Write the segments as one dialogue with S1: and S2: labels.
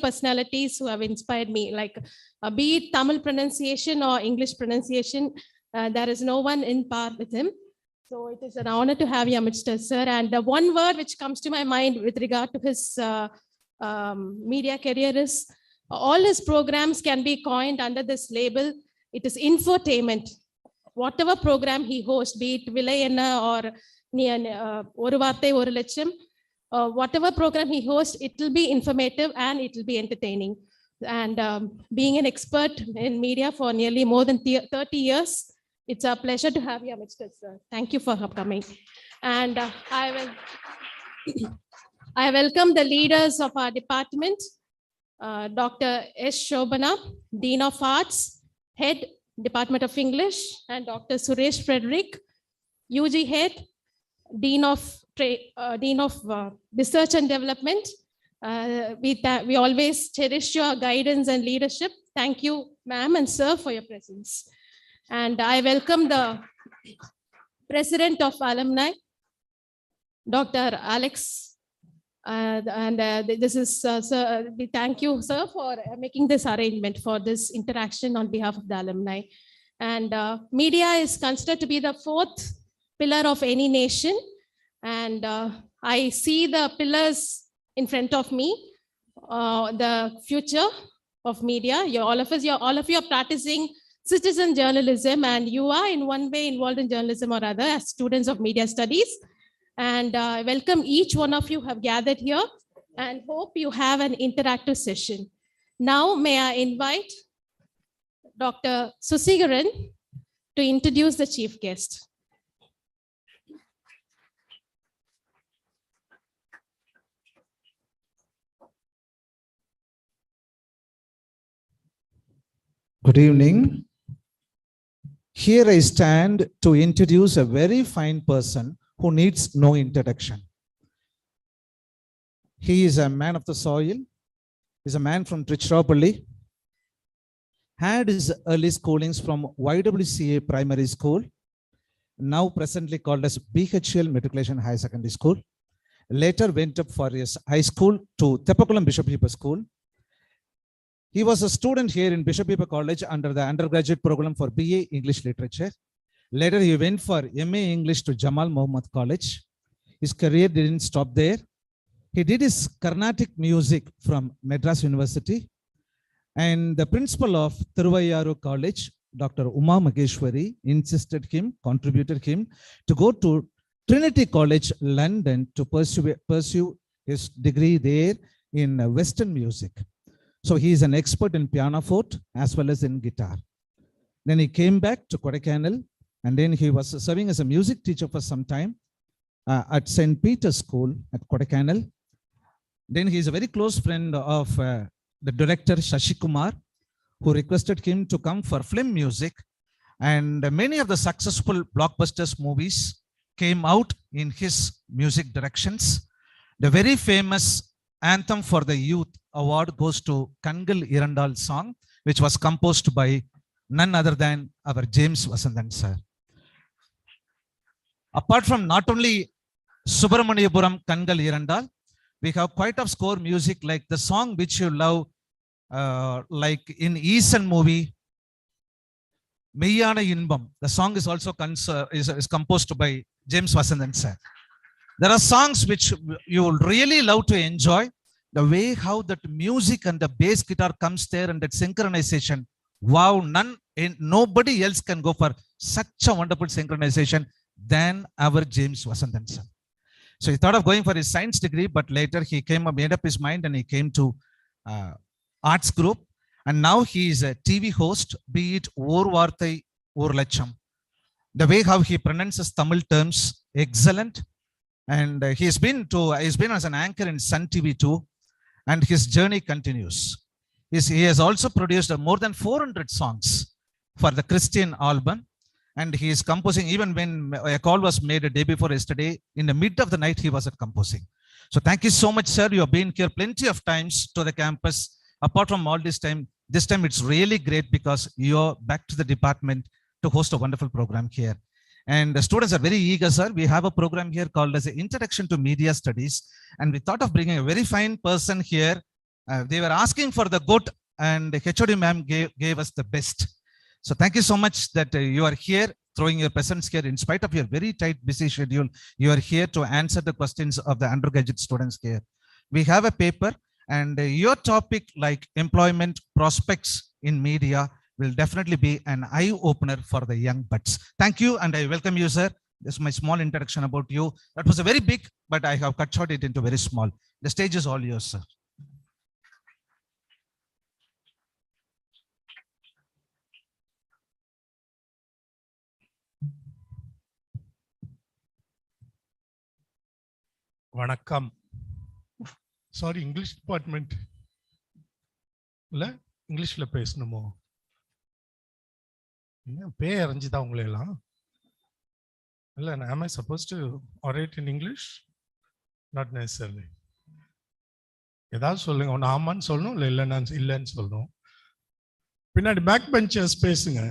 S1: personalities who have inspired me, like be it Tamil pronunciation or English pronunciation, there is no one in par with him. So it is an honor to have you amidst us, sir. And the one word which comes to my mind with regard to his media career is all his programs can be coined under this label. It is infotainment. Whatever program he hosts, be it Vilayana or Oru Vaarthai Oru Lacham, whatever program he hosts, it will be informative and it will be entertaining. And being an expert in media for nearly more than 30 years, it's a pleasure to have you amidst us, sir. Thank you for coming. And I welcome the leaders of our department, Dr. S. Shobana, Dean of Arts, Head, Department of English, and Dr. Suresh Frederick, UG Head, Dean of Research and Development. We always cherish your guidance and leadership. Thank you, ma'am and sir, for your presence. And I welcome the President of Alumni, Dr. Alex. This is, sir, we thank you, sir, for making this arrangement for this interaction on behalf of the alumni. And media is considered to be the fourth pillar of any nation. And I see the pillars in front of me, the future of media. All of you are practicing citizen journalism, and you are in one way involved in journalism or other as students of media studies. And I welcome each one of you who have gathered here and hope you have an interactive session. Now, may I invite Dr. Susigaran to introduce the chief guest.
S2: Good evening. Here I stand to introduce a very fine person who needs no introduction. He is a man of the soil. He's a man from Trichurapalli. Had his early schoolings from YWCA Primary School, now presently called as BHL Matriculation High Secondary School. Later went up for his high school to Teppakulam Bishop Heber School. He was a student here in Bishop Heber College under the undergraduate program for BA English Literature. Later, he went for MA English to Jamal Muhammad College. His career didn't stop there. He did his Carnatic music from Madras University. And the principal of Thiruvayyaru College, Dr. Uma Mageshwari, contributed him to go to Trinity College, London to pursue his degree there in Western music. So he is an expert in pianoforte as well as in guitar. Then he came back to Kodaikanal, and then he was serving as a music teacher for some time at St. Peter's School at Kodaikanal. Then he is a very close friend of the director Shashi Kumar, who requested him to come for film music. And many of the successful blockbusters movies came out in his music directions. The very famous Anthem for the Youth award goes to Kangal Irandal song, which was composed by none other than our James Vasandan sir. Apart from not only Subramaniapuram Kangal Irandal, we have quite a score music like the song which you love, like in Eason movie, Meyyana Inbam. The song is also is composed by James Vasandan sir. There are songs which you will really love to enjoy. The way how that music and the bass guitar comes there and that synchronization. Wow, nobody else can go for such a wonderful synchronization than our James Vasandan sir. So he thought of going for his science degree, but later he made up his mind and he came to arts group. And now he is a TV host, be it Oru Vaarthai Oru Lacham. The way how he pronounces Tamil terms, excellent. And he's been as an anchor in Sun TV too, and his journey continues. He has also produced more than 400 songs for the Christian album, and he is composing. Even when a call was made a day before yesterday, in the mid of the night, he was composing. So thank you so much, sir. You have been here plenty of times to the campus. Apart from all this time it's really great because you're back to the department to host a wonderful program here. And the students are very eager, sir. We have a program here called as an Introduction to Media Studies. And we thought of bringing a very fine person here They were asking for the good, and HOD ma'am gave us the best. So thank you so much that you are here, throwing your presence here in spite of your very tight, busy schedule. You are here to answer the questions of the undergraduate students here. We have a paper, and your topic, like employment prospects in media, will definitely be an eye opener for the young buds. Thank you, and I welcome you, sir. This is my small introduction about you. That was a very big, but I have cut short it into very small. The stage is all yours, sir.
S3: வணக்கம். Sorry, English department இல்ல, இங்கிலீஷ்ல பேசணுமோ? என்ன பேய் அறிஞ்சுதா உங்களை எல்லாம்? இல்ல, am I supposed to orate in English? Not necessarily. ஏதாவது சொல்லுங்க. ஒன்று ஆமான்னு சொல்லணும், இல்லை இல்லைன்னு சொல்லணும். பின்னாடி பேக் பெஞ்சர்ஸ் பேசுங்க.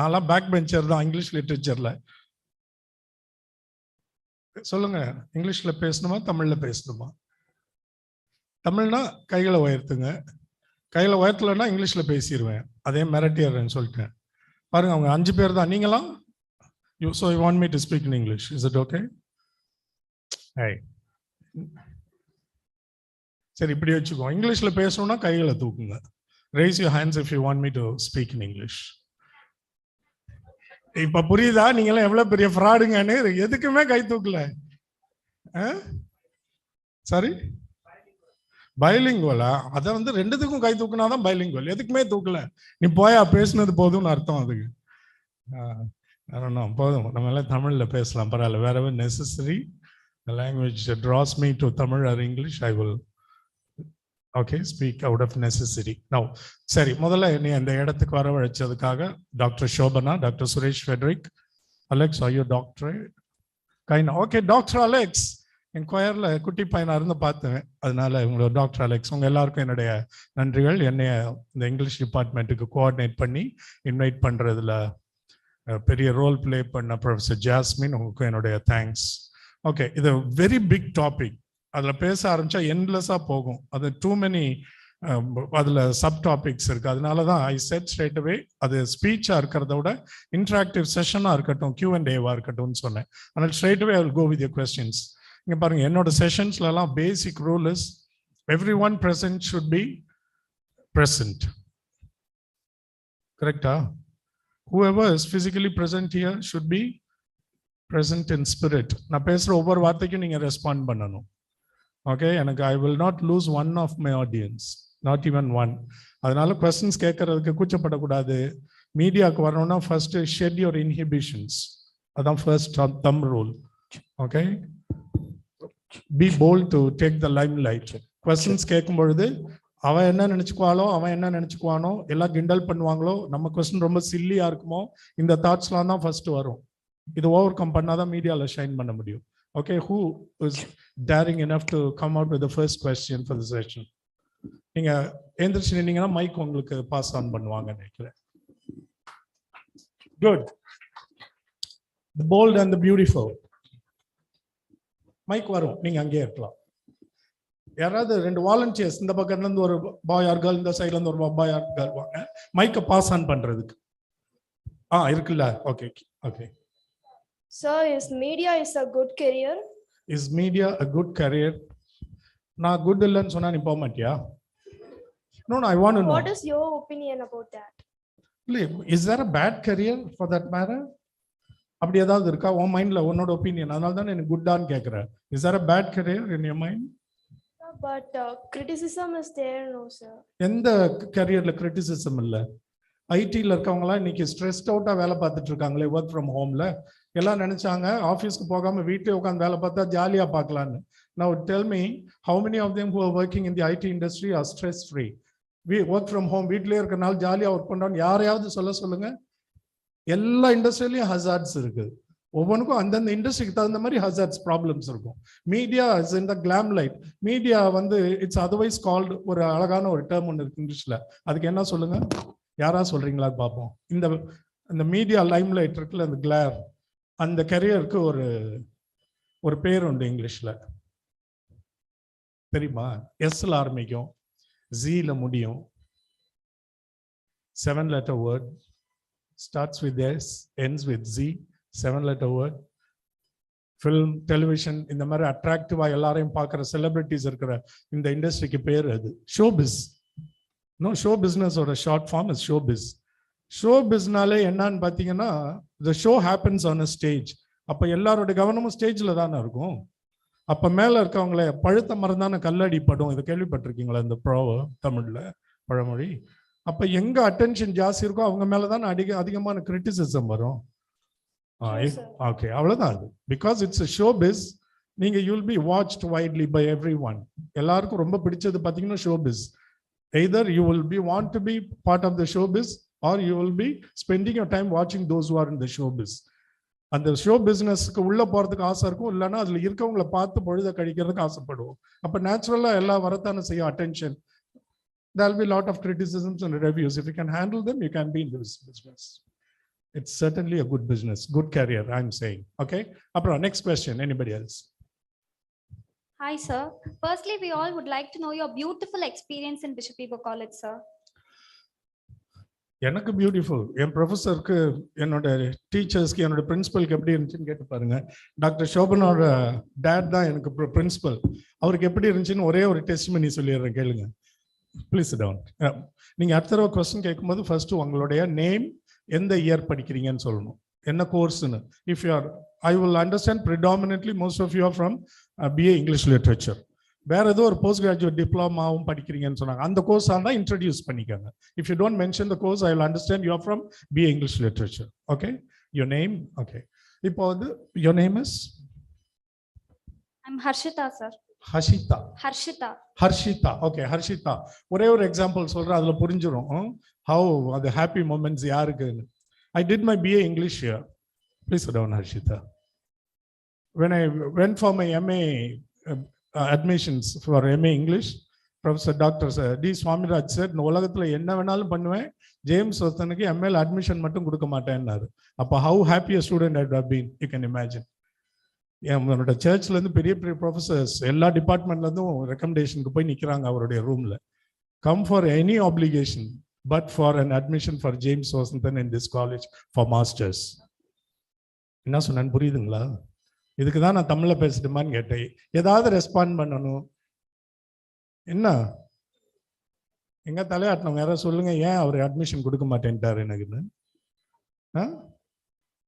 S3: நான்லாம் பேக் பெஞ்சர் தான் இங்கிலீஷ் லிட்ரேச்சர்ல. சொல்லுங்க, இங்கிலீஷ்ல பேசணுமா தமிழ்ல பேசணுமா? தமிழ்னா கைகளை உயர்த்துங்க. கையில உயர்த்தலைன்னா இங்கிலீஷ்ல பேசிடுவேன். அதே மிரட்டியர்ன்னு சொல்லிட்டேன். பாருங்க, அவங்க 5 பேர் தான். நீங்களாம் so you want me to speak in English? Is it okay? Hey. சரி, இப்படி வச்சுக்கோ. இங்கிலீஷ்ல பேசணும்னா கைகளை தூக்குங்க. Raise your hands if you want me to speak in English. இப்ப புரியுதா நீங்களாம் எவ்வளவு பெரிய ஃப்ராடுங்கன்னு? எதுக்குமே கை தூக்கல. சாரி, பைலிங்குவலா? அதை வந்து ரெண்டுத்துக்கும் கை தூக்குனாதான் பைலிங்குவல். எதுக்குமே தூக்கல. நீ போயா, பேசுனது போதும்னு அர்த்தம் அதுக்கு. போதும், நம்ம எல்லாம் தமிழ்ல பேசலாம், பரவாயில்ல. wherever necessary, the language that draws me to Tamil or English, I will speak out of necessity. Now, சரி, முதல்ல என்னை அந்த இடத்துக்கு வரவழைச்சதுக்காக doctor Shobana, doctor Suresh Frederick, Alex, are you doctorate? Doctor Alex. என் கொயர்ல குட்டி பையனா இருந்து பார்த்தேன், அதனால உங்களோட டாக்டர் அலெக்ஸ். உங்க எல்லாருக்கும் என்னுடைய நன்றிகள். என்னைய இந்த இங்கிலீஷ் டிபார்ட்மெண்ட்டுக்கு கோஆர்டினேட் பண்ணி இன்வைட் பண்றதுல பெரிய ரோல் பிளே பண்ண ப்ரொஃபஸர் ஜாஸ்மின், உங்களுக்கு என்னுடைய தேங்க்ஸ். ஓகே, இது வெரி பிக் டாபிக். அதில் பேச ஆரம்பிச்சா என்லெஸ்ஸாக போகும். அது டூ மெனி, அதில் சப் டாபிக்ஸ் இருக்கு. அதனால தான் ஐ செட் ஸ்ட்ரெயிட் அவே, அது ஸ்பீச்சாக இருக்கிறத விட இன்டராக்டிவ் செஷனாக இருக்கட்டும், Q&A இருக்கட்டும்னு சொன்னேன். அதனால் straight away I will go with your questions. இங்கே பாருங்க, என்னோட செஷன்ஸ்லாம் basic rule is everyone present should be present. கரெக்டா? Whoever is physically present here should be present in spirit. நான் பேசுற ஒவ்வொரு வார்த்தைக்கும் நீங்க ரெஸ்பாண்ட் பண்ணணும். ஓகே, எனக்கு I will not lose one of my audience, not even one. அதனால questions கேட்கறதுக்கு கூச்சப்படக்கூடாது. மீடியாவுக்கு வரணும்னா ஃபர்ஸ்ட் shed your inhibitions. அதான் first thumb rule. Okay, be bold to take the limelight. questions கேட்கும் பொழுது அவன் என்ன நினைச்சுக்குவானோ, எல்லாம் கிண்டல் பண்ணுவாங்களோ, நம்ம கொஸ்டின் ரொம்ப சில்லியா இருக்குமோ, இந்த தாட்ஸ்லாம் தான் ஃபர்ஸ்ட் வரும். இது ஓவர் கம் பண்ணாதான் மீடியால ஷைன் பண்ண முடியும். Okay, who is daring enough to come out with the first question for the session? நீங்க எந்திரிச்சு நின்னீங்கன்னா மைக் உங்களுக்கு பாஸ் ஆன் பண்ணுவாங்க நினைக்கிறேன். Good. The bold and the beautiful. Mic வரும், நீங்க அங்கேயே இருக்கலாம். யாராவது 2 வாலண்டியர்ஸ், இந்த பக்கத்துல இருந்து ஒரு பாய் ஆர் கேர்ள், இந்த சைடுல இருந்து ஒரு பாய் ஆர் கேர்ள் வாங்க, மைக்க பாஸ் ஆன் பண்றதுக்கு. இருக்குல்ல? Okay.
S4: Sir, is media a good career?
S3: Is media a good career? நான் குட் இல்லைன்னு சொன்னா நீ போக மாட்டியா? No, I want to know.
S4: What is your opinion about that?
S3: Is there a bad career for that matter? அப்படி ஏதாவது இருக்கா உன் மைண்ட்ல, உன்னோட ஒப்பீனியன்? அதனால தான் எனக்கு குட்டான்னு கேட்கிறேன். Is there a bad career in your mind?
S4: But criticism is there, no sir.
S3: எந்த கரியர்ல கிரிட்டிசிசம் இல்ல? ஐடில இருக்கவங்களாம் இன்னைக்கு ஸ்ட்ரெஸ்ட் அவுட்டா வேலை பார்த்துட்டு இருக்காங்களே, ஒர்க் ஃப்ரம் ஹோம்ல. எல்லாம் நினைச்சாங்க ஆஃபீஸ்க்கு போகாம வீட்டிலே உட்காந்து வேலை பார்த்தா ஜாலியா பார்க்கலான்னு. Now tell me, how many of them who are working in the IT industry are stress free? We work from home, வீட்டிலே இருக்கனால ஜாலியா ஒர்க் பண்றோம். யாரையாவது சொல்லுங்க. எல்லா இண்டஸ்ட்ரியிலையும் ஹசார்ட்ஸ் இருக்கு. ஒவ்வொன்றுக்கும் அந்தந்த இண்டஸ்ட்ரிக்கு தகுந்த மாதிரி ஹசார்ட்ஸ் ப்ராப்ளம்ஸ் இருக்கும். Media is in the glam light. Media வந்து இட்ஸ் அதர்வைஸ் கால்டு, ஒரு அழகான ஒரு டேர்ம் ஒன்று இருக்கு இங்கிலீஷ்ல. அதுக்கு என்ன சொல்லுங்க? யாரா சொல்றீங்களா பார்ப்போம். இந்த மீடியா லைம் லைட் இருக்குல்ல, அந்த கிளார், அந்த கரியருக்கு ஒரு பேர் உண்டு இங்கிலீஷ்ல. தெரியுமா? எஸ்ல ஆரம்பிக்கும். Z-ல முடியும். 7-letter word. Starts with S, ends with Z. 7-letter word. Film, television, இந்த மாதிரி அட்ராக்டிவா எல்லாரையும் பார்க்குற செலிபிரிட்டிஸ் இருக்கிற இந்த இண்டஸ்ட்ரிக்கு பேர் அது ஷோபிஸ். நோ, ஷோ பிஸ்னஸோட short form is showbiz. Show பிஸ்னாலே என்னன்னு பார்த்தீங்கன்னா, the show happens on a stage. அப்போ எல்லாரோட கவனமும் ஸ்டேஜில் தானே இருக்கும். அப்போ மேலே இருக்கவங்கள பழுத்த மரம் தானே கல்லடி படும். இதை கேள்விப்பட்டிருக்கீங்களா இந்த தமிழ்ல பழமொழி? அப்போ எங்க அட்டென்ஷன் ஜாஸ்தி இருக்கோ அவங்க மேலே தானே அதிகமான கிரிட்டிசிசம் வரும். ஓகே, அவ்வளோதான் அது. Because it's show biz. நீங்க you'll be watched widely by everyone. எல்லாருக்கும் ரொம்ப பிடிச்சது பார்த்தீங்கன்னா show biz. Either you will be want to be part of the show biz or you will be spending your time வாட்சிங் those who are in the show biz. அந்த show பிஸ்னஸ்க்கு உள்ள போறதுக்கு ஆசை இருக்கும், இல்லைன்னா அதுல இருக்கவங்களை பார்த்து பொழுத கழிக்கிறதுக்கு ஆசைப்படுவோம். அப்ப நேச்சுரலா எல்லாம் வரத்தானே செய்யும் attention. There'll be a lot of criticisms and reviews. If you can handle them, you can be in this business. It's certainly a good business, good career, I'm saying. Okay. Apra, next question. Anybody else?
S5: Hi, sir. Firstly, we all would like to know your beautiful experience in Bishop Weber College, sir.
S3: எனக்கு beautiful. என் ப்ரொஃபஸருக்கு, என்னோட டீச்சர்ஸ்க்கு, என்னோட பிரின்சிபலுக்கு எப்படி இருந்துச்சுன்னு கேட்டு பாருங்க. Doctor சோபனோட date தான் எனக்கு principal. அவருக்கு எப்படி இருந்துச்சுன்னு ஒரே ஒரு டெஸ்ட் பண்ணி சொல்லிடுறேன், கேளுங்க. Please down. நீங்க அடுத்த தடவை கொஸ்டின் கேட்கும்போது ஃபர்ஸ்ட் உங்களுடைய நேம், எந்த இயர் படிக்கிறீங்கன்னு சொல்லணும், என்ன கோர்ஸ்னு. If you are, I will understand predominantly most of you are from BA English literature. வேற ஏதோ ஒரு போஸ்ட் கிராஜுவேட் டிப்ளமாவும் படிக்கிறீங்கன்னு சொன்னாங்க, அந்த கோர்ஸ் தான் இன்ட்ரடியூஸ் பண்ணிக்காங்க. If you don't mention the course, I will understand you are from BA English literature. Okay, your name. Okay, இப்போ வந்து your name is?
S5: I'm Harshita, sir.
S3: Harshita. Harshita. Okay, Harshita. ஒரே ஒரு எக்ஸாம்பிள் சொல்றேன், அதுல புரிஞ்சிடும் ஹவ் அது ஹாப்பி மூமெண்ட்ஸ் யாருக்குன்னு. I did my BA English here. Please sit down, Harshita. When I went for my MA admissions for MA English, Professor Dr. D. Swamiraj said, "No உலகத்துல என்ன வேணாலும் பண்ணுவேன், ஜேம்ஸ் ஒருத்தனுக்கு MA அட்மிஷன் மட்டும் கொடுக்க மாட்டேன்னாரு." அப்போ how happy a student I would have been, you can imagine. என்னோட சர்ச்ல இருந்து பெரிய பெரிய ப்ரொஃபசர்ஸ் எல்லா டிபார்ட்மெண்ட்ல இருந்தும் ரெக்கமெண்டேஷனுக்கு போய் நிக்கிறாங்க அவருடைய ரூம்ல. Come for any application but for an admission for James Washington in this college for masters. என்ன சொன்னேன்னு புரியுதுங்களா? இதுக்கு தான் நான் தமிழ்ல பேசட்டுமான்னு கேட்டேன். ஏதாவது ரெஸ்பாண்ட் பண்ணணும். என்ன எங்க தலையாட்டினவங்க யாராவது சொல்லுங்க, ஏன் அவர் அட்மிஷன் கொடுக்க மாட்டேன்ட்டாரு எனக்குன்னு?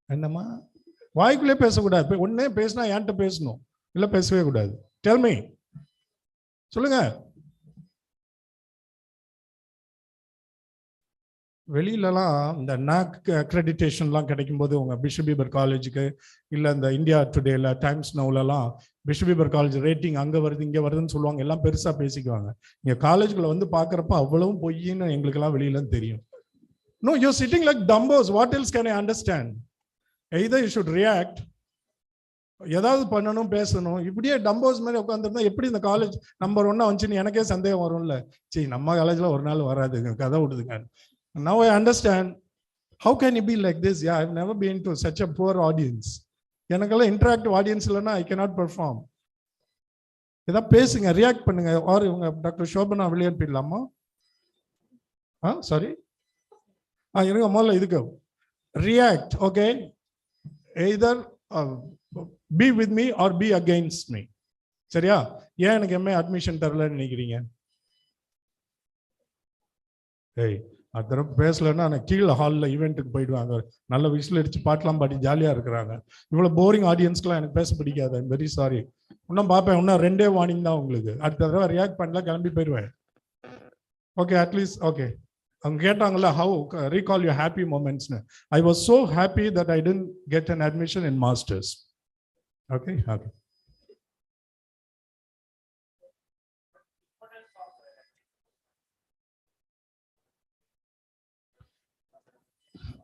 S3: என்னம்மா வாய்க்குள்ளே பேசக்கூடாது. ஒன்னே பேசினா என்கிட்ட பேசணும், இல்லை பேசவே கூடாது. Tell me, சொல்லுங்க. வெளியிலலாம் இந்த NAC அக்ரெடிட்டேஷன்லாம் கிடைக்கும் போது உங்க பிஷப் வீபர் காலேஜுக்கு இல்லை இந்த இந்தியா டுடேல, டைம்ஸ் நவுலலாம் பிஷப் வீபர் காலேஜ் ரேட்டிங் அங்கே வருது இங்கே வருதுன்னு சொல்லுவாங்க, எல்லாம் பெருசா பேசிக்குவாங்க. இங்கே காலேஜுக்குள்ள வந்து பார்க்குறப்ப அவ்வளவும் பொய்ன்னு எங்களுக்கெல்லாம் வெளியில தெரியும். No, you're sitting like dumbos. What else can I understand? Either you should react, ஏதாவது பண்ணணும், பேசணும். இப்படியே டம்போஸ் மாதிரி உட்காந்துருந்தா எப்படி இந்த காலேஜ் நம்பர் 1 வந்துச்சுன்னு எனக்கே சந்தேகம் வரும்ல. சரி, நம்ம காலேஜ்ல ஒரு நாள் வராதுங்க, கதை விடுதுங்க. Now I understand. How can you be like this? Yeah, I've never been to such a poor audience. எனக்கெல்லாம் இன்டராக்டிவ் ஆடியன்ஸ் இல்லைன்னா I cannot perform. ஏதாவது பேசுங்க, ரியாக்ட் பண்ணுங்க. ஆர் இவங்க டாக்டர் சோபனா வெளியேற்றிடலாமா? சாரி, இருங்க, முதல்ல இதுக்கு react. Okay, either be with me or be against me. சரியா? ஏன் எனக்கு MA அட்மிஷன் தரலன்னு நினைக்கிறீங்க? ஏய், அதர பேசலன்னா நான் கீழே ஹாலில் ஈவெண்ட்டுக்கு போயிடுவாங்க, நல்ல விசில் அடிச்சு பாட்டெல்லாம் பாடி ஜாலியா இருக்கிறாங்க. இவ்வளவு போரிங் ஆடியன்ஸ்க்குலாம் எனக்கு பேச பிடிக்காது. I'm very sorry. இன்னும் பார்ப்பேன், இன்னும் 2 வார்னிங் தான் உங்களுக்கு. அடுத்த தடவை ரியாக்ட் பண்ணல, கிளம்பி போயிடுவேன். Okay, at least okay. அவங்க கேட்டாங்கல்ல, ஹவு ரீகால் யூர் ஹாப்பி மூமெண்ட்ஸ்னு. I was so happy that I didn't get an admission in masters. Okay, okay.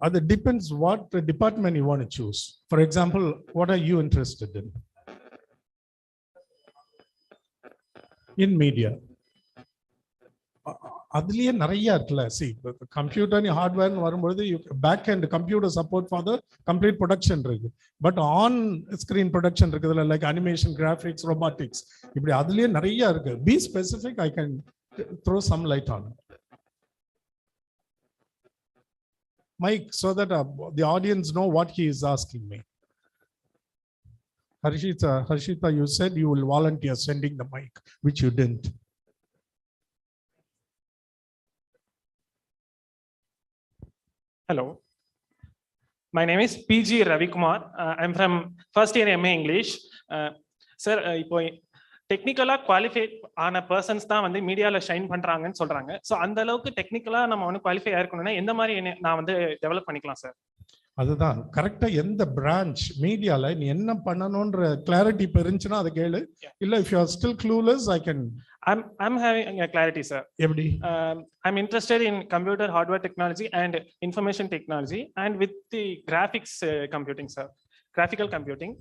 S3: It depends what the department you want to choose. For example, what are you interested in? In media. அதுலயே நிறைய இருக்குல்ல. See, computer hardware வரும்போது back end computer support for the complete production இருக்கு. But on screen production இருக்குதுல, like animation, graphics, robotics, இப்படி அதுலயே நிறைய இருக்கு. Be specific, I can throw some light on it. Mike, so that the audience know what he is asking me. Harshita, you said you will volunteer sending the mic, which you didn't.
S6: Hello. My name is PG Ravikumar. I'm from first year MA English. Sir, இப்போ டெக்னிக்கலா qualified ஆன persons தான் வந்து மீடியால shine பண்றாங்கன்னு சொல்றாங்க. So அந்த அளவுக்கு டெக்னிக்கலா நம்ம வந்து குவாலிஃபை ஆயிருக்கணும்னா எந்த மாதிரி நான் வந்து டெவலப் பண்ணிக்கலாம் சார்?
S3: அதுதான் கரெக்டா எந்த பிரான்ச் மீடியால நீ என்ன பண்ணணும்ன்ற கிளாரிட்டி பெருந்துச்சுன்னா அதை கேளு. இல்ல if you are still clueless I can.
S6: I'm having a clarity, sir.
S3: எப்படி?
S6: I'm interested in computer hardware technology and information technology and with the graphics computing, sir. Graphical computing.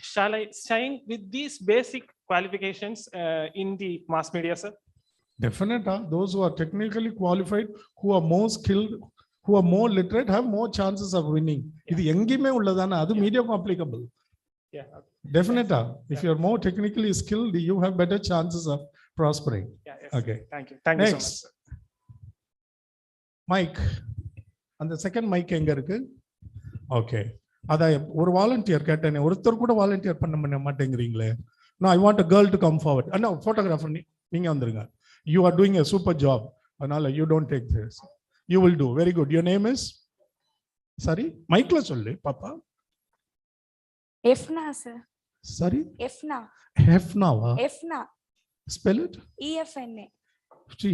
S6: Shall I shine with these basic qualifications in the mass media, sir?
S3: Definitely. Those who are technically qualified, who are more skilled, who are more literate, have more chances of winning. இது எங்கேயுமே உள்ளதானே, அது medium applicable.
S6: Yeah.
S3: Definitely. If you are more technically skilled, you have better chances of prospering.
S6: Yeah, yes.
S3: Okay.
S6: Thank you. Thank you so much, sir.
S3: Mike. அந்த second mic எங்க இருக்கு? Okay. அத ஒரு volunteer கேட்டேனே, ஒருத்தர் கூட volunteer பண்ண மாட்டேங்கிறீங்களே. No, I want a girl to come forward. No, photographer நீங்க வந்துருங்க. You are doing a super job. அதனால you don't take this. You will do. Very good. Your name is? Sorry? மைக்ல சொல்லு பாப்பா.
S4: Efna, sir.
S3: Sorry?
S4: Efna.
S3: Hefnawa.
S4: Efna.
S3: Spell it?
S4: EFNA.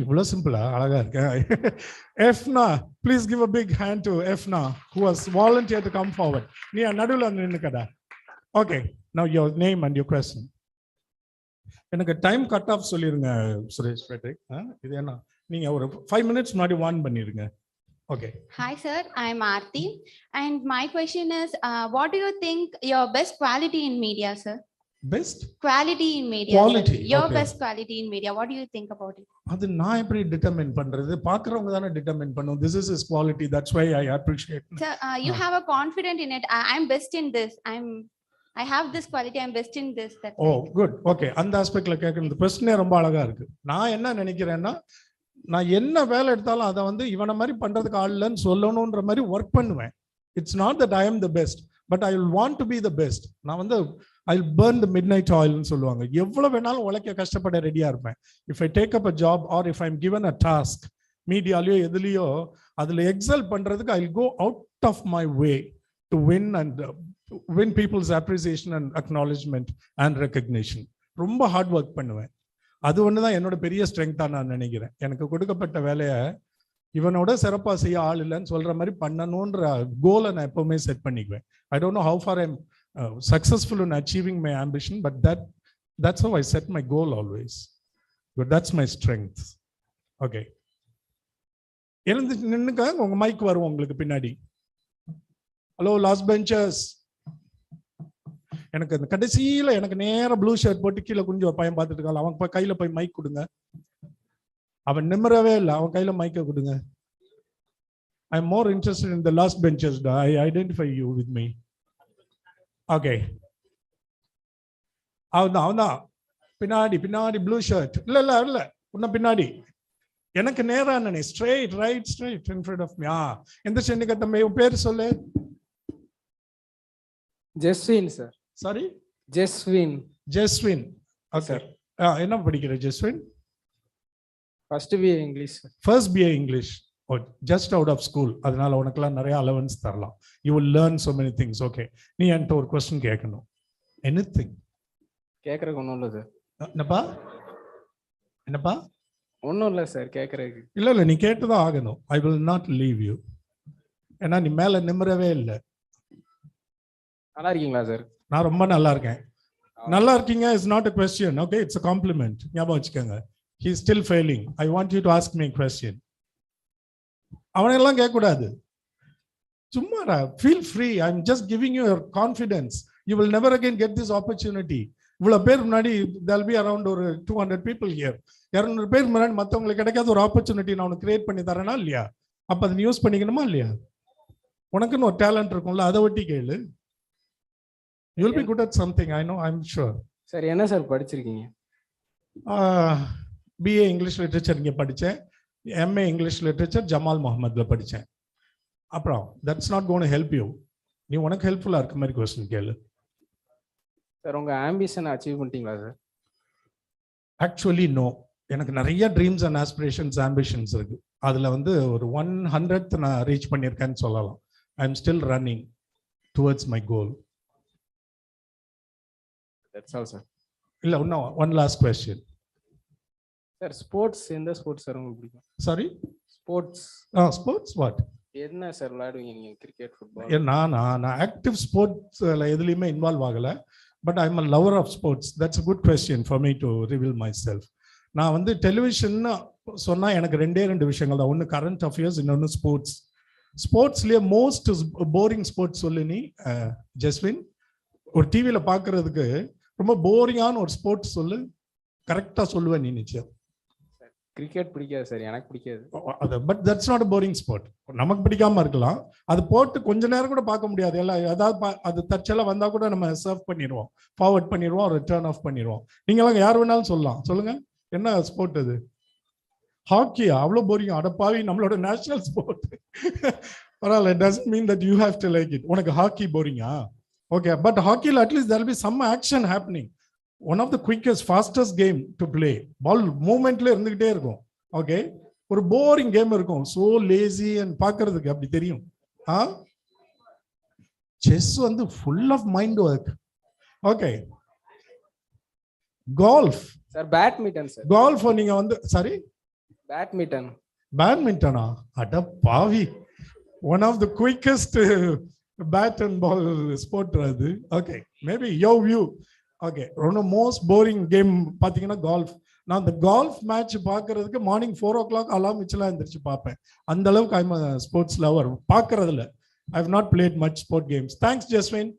S3: இவ்வளவு சிம்பிளா அழகா இருக்கு. Efna, please give a big hand to Efna who has volunteered to come forward. நீ நடுவுல நின்னுக்கடா. Okay, now your name and your question. எனக்கு டைம் கட் ஆஃப் சொல்லிருங்க Suresh Patrick. இது என்ன நீங்க ஒரு 5 minutes முன்னாடி வார்ன் பண்ணிருங்க. Okay.
S7: Hi sir, I'm Aarti and my question is what do you think your best quality in media, sir?
S3: Best
S7: Quality in media.
S3: Quality,
S7: Sir. Your
S3: okay.
S7: best quality in media. What do you think about it?
S3: அது நான் எப்படி determine பண்றது? பாக்குறவங்க தான determine பண்ணும். This is his quality, that's why I appreciate.
S7: Sir, you have a confidence in it. I'm best in this. I have this quality. I'm best in this. That.
S3: Oh, good. Okay. அந்த ஆஸ்பெக்ட்ல கேக்குறது பிரச்சனை ரொம்ப அழகா இருக்கு. நான் என்ன நினைக்கிறேன்னா, நான் என்ன வேலை எடுத்தாலும் அதை வந்து இவனை மாதிரி பண்றதுக்கு ஆள் இல்லைன்னு சொல்லணும்ன்ற மாதிரி ஒர்க் பண்ணுவேன். It's not that I am the best, but I will want to be the best. நான் வந்து I will burn the midnight ஆயில்னு சொல்லுவாங்க. எவ்வளவு வேணாலும் உழைக்க கஷ்டப்பட ரெடியா இருப்பேன். If I take up a job or if I am given a task, மீடியாலயோ எதுலயோ அதுல எக்ஸல் பண்றதுக்கு I will go out of my way to win and win people's appreciation and acknowledgement and recognition. ரொம்ப hard work பண்ணுவேன். அது ஒண்ணுதான் என்னோட பெரிய ஸ்ட்ரெங்தா நான் நினைக்கிறேன். எனக்கு கொடுக்கப்பட்ட வேலையை இவனோட சிறப்பா செய்ய ஆள் இல்லைன்னு சொல்ற மாதிரி பண்ணணும்ன்ற கோலை நான் எப்பவுமே செட் பண்ணிக்குவேன். I don't know how for I am successful in achieving my ambition, but that's how I set my goal always. But that's my strength. Okay. எழுந்து நின்னுங்க, உங்க மைக் வரும் உங்களுக்கு பின்னாடி. Hello last benchers. எனக்கு அந்த கடைசியில எனக்கு நேரா ப்ளூ ஷர்ட் போட்டு கீழே குஞ்சு ஒரு பையன் பார்த்துட்டு இருக்கான். அவன் கையில போய் மைக் கொடுங்க. அவன் நிம்மறவே இல்லை, அவன் கையில மைக்கை கொடுங்க. I am more interested in the last benchers. I identify you with me. Okay, அவன்தான் பின்னாடி பின்னாடி ப்ளூ ஷர்ட். இல்ல உன்ன பின்னாடி எனக்கு நேரா நினை. Straight right straight in front of me. எந்த சென்னிக்க தம்பி உன் பேர் சொல்லு.
S8: Jeswin sir.
S3: Sorry,
S8: Jeswin.
S3: Okay, என்ன படிக்கிற Jeswin?
S8: First BA English.
S3: First BA English. Just out of school. அதனால உனக்குலாம் நிறைய அலவன்ஸ் தரலாம். You will learn so many things. Okay, நீ என்கிட்ட ஒரு கொஸ்டின் கேட்கணும். எனிதிங்.
S8: கேட்கறதுக்கு ஒன்றும் இல்லை சார்.
S3: என்னப்பா?
S8: ஒன்றும் இல்லை சார் கேட்கறதுக்கு.
S3: இல்ல நீ கேட்டுதான் ஆகணும். I will not leave you. ஏன்னா நீ மேல நிம்மறவே இல்லை.
S8: நல்லா இருக்கீங்களா சார்?
S3: நான் ரொம்ப நல்லா இருக்கேன். நல்லா இருக்கீங்க is not a question. Okay, it's a compliment. ஞாபகம் வச்சுக்கோங்க. He is still failing. I want you to ask me a question. அவனெல்லாம் கேட்கக்கூடாது. சும்மா feel free. I'm just giving you your confidence. You will never again get this opportunity. இவ்வளவு பேர் முன்னாடி there'll be around ஒரு 200 people here. 200 பேர் முன்னாடி மற்றவங்களுக்கு கிடைக்காத ஒரு ஆப்பர்ச்சுனிட்டி நான் உனக்கு கிரியேட் பண்ணி தரேனா இல்லையா? அப்ப அதை யூஸ் பண்ணிக்கணுமா இல்லையா? உனக்குன்னு ஒரு டேலண்ட் இருக்கும்ல, அதை ஒட்டி கேளு. You will be good at something. I know. I'm sure.
S8: Sir என்ன சார் படிச்சிருக்கீங்க?
S3: பிஏ இங்கிலீஷ் லிட்ரேச்சர் இங்கே படித்தேன், எம்ஏ இங்கிலீஷ் லிட்ரேச்சர் ஜமால் முகமதுல படித்தேன். அப்புறம் that's not gonna help you. நீ உனக்கு ஹெல்ப்ஃபுல்லாக இருக்க மாதிரி கொஸ்டின் கேளு.
S8: சார் உங்கள் ஆம்பிஷனை அச்சீவ் பண்ணிட்டீங்களா சார்?
S3: Actually no. எனக்கு நிறைய ட்ரீம்ஸ் அண்ட் ஆஸ்பிரேஷன்ஸ் ஆம்பிஷன்ஸ் இருக்கு. அதில் வந்து ஒரு 100th நான் ரீச் பண்ணியிருக்கேன்னு சொல்லலாம். I am still running towards my goal.
S8: That's all sir.
S3: இல்லை, இன்னும் one last question.
S8: Sir sports எந்த ஸ்போர்ட்ஸ் சார் உங்களுக்கு பிடிக்கும்?
S3: Sorry,
S8: sports.
S3: Sports what?
S8: என்ன சார் விளையாடுவீங்க நீங்கள்? Cricket, football?
S3: நான் ஆக்டிவ் ஸ்போர்ட்ஸில் எதுலேயுமே இன்வால்வ் ஆகலை. But I am a lover of sports. That's a good question for me to reveal myself. நான் வந்து டெலிவிஷன் சொன்னால் எனக்கு 2 விஷயங்கள் தான். ஒன்று கரண்ட் அஃபேர்ஸ், இன்னொன்று ஸ்போர்ட்ஸ். ஸ்போர்ட்ஸ்லேயே மோஸ்ட் போரிங் ஸ்போர்ட்ஸ் சொல்லு நீ ஜஸ்வின். ஒரு டிவியில் பார்க்கறதுக்கு ரொம்ப போரிங்கான ஒரு ஸ்போர்ட்ஸ் சொல்லு, கரெக்டாக சொல்லுவேன் நீ நிச்சயம்.
S8: கிரிக்கெட் பிடிக்காது சார், எனக்கு பிடிக்காது.
S3: But that's not a boring sport. நமக்கு பிடிக்காம இருக்கலாம், அது போட்டு கொஞ்ச நேரம் கூட பார்க்க முடியாது. எல்லாம் ஏதாவது அது தற்செயலாக வந்தா கூட நம்ம சர்வ் பண்ணிடுவோம், ஃபார்வர்ட் பண்ணிடுவோம், ஒரு டர்ன் ஆஃப் பண்ணிடுவோம். நீங்களாம் யார் வேணாலும் சொல்லலாம். சொல்லுங்க, என்ன ஸ்போர்ட் அது? ஹாக்கியா? அவ்வளோ போரிங்? அடப்பாவி, நம்மளோட நேஷனல் ஸ்போர்ட். பரவாயில்ல, it doesn't mean that you have to like it. உனக்கு ஹாக்கி போரிங்கா? ஓகே, பட் ஹாக்கியில் at least there will be some action happening. One of the quickest fastest game to play. Ball மூவ்மெண்ட்ல இருந்துகிட்டே இருக்கும். Okay, ஒரு boring game இருக்கும், so lazy and பார்க்கறதுக்கு அப்படி தெரியும். செஸ் வந்து full of mind work. Okay, golf
S8: sir. Badminton sir.
S3: Golf நீங்க வந்து சாரி
S8: பேட்மிண்டன்.
S3: பேட்மிண்டனா? அட பாவி, one of the quickest bat and ball sport அது. Okay, maybe your view. Okay, ரொம்ப மோஸ்ட் போரிங் கேம் பார்த்தீங்கன்னா கால்ஃப். நான் அந்த கால்ஃப் மேட்ச் பார்க்கறதுக்கு மார்னிங் 4 o'clock அலாம் வச்சுலாம் எழுந்திரிச்சு பார்ப்பேன். அந்த அளவுக்கு ஐம் ஸ்போர்ட்ஸ் லவர். பார்க்கறதுல I have not played much sport games. Thanks Jaswin.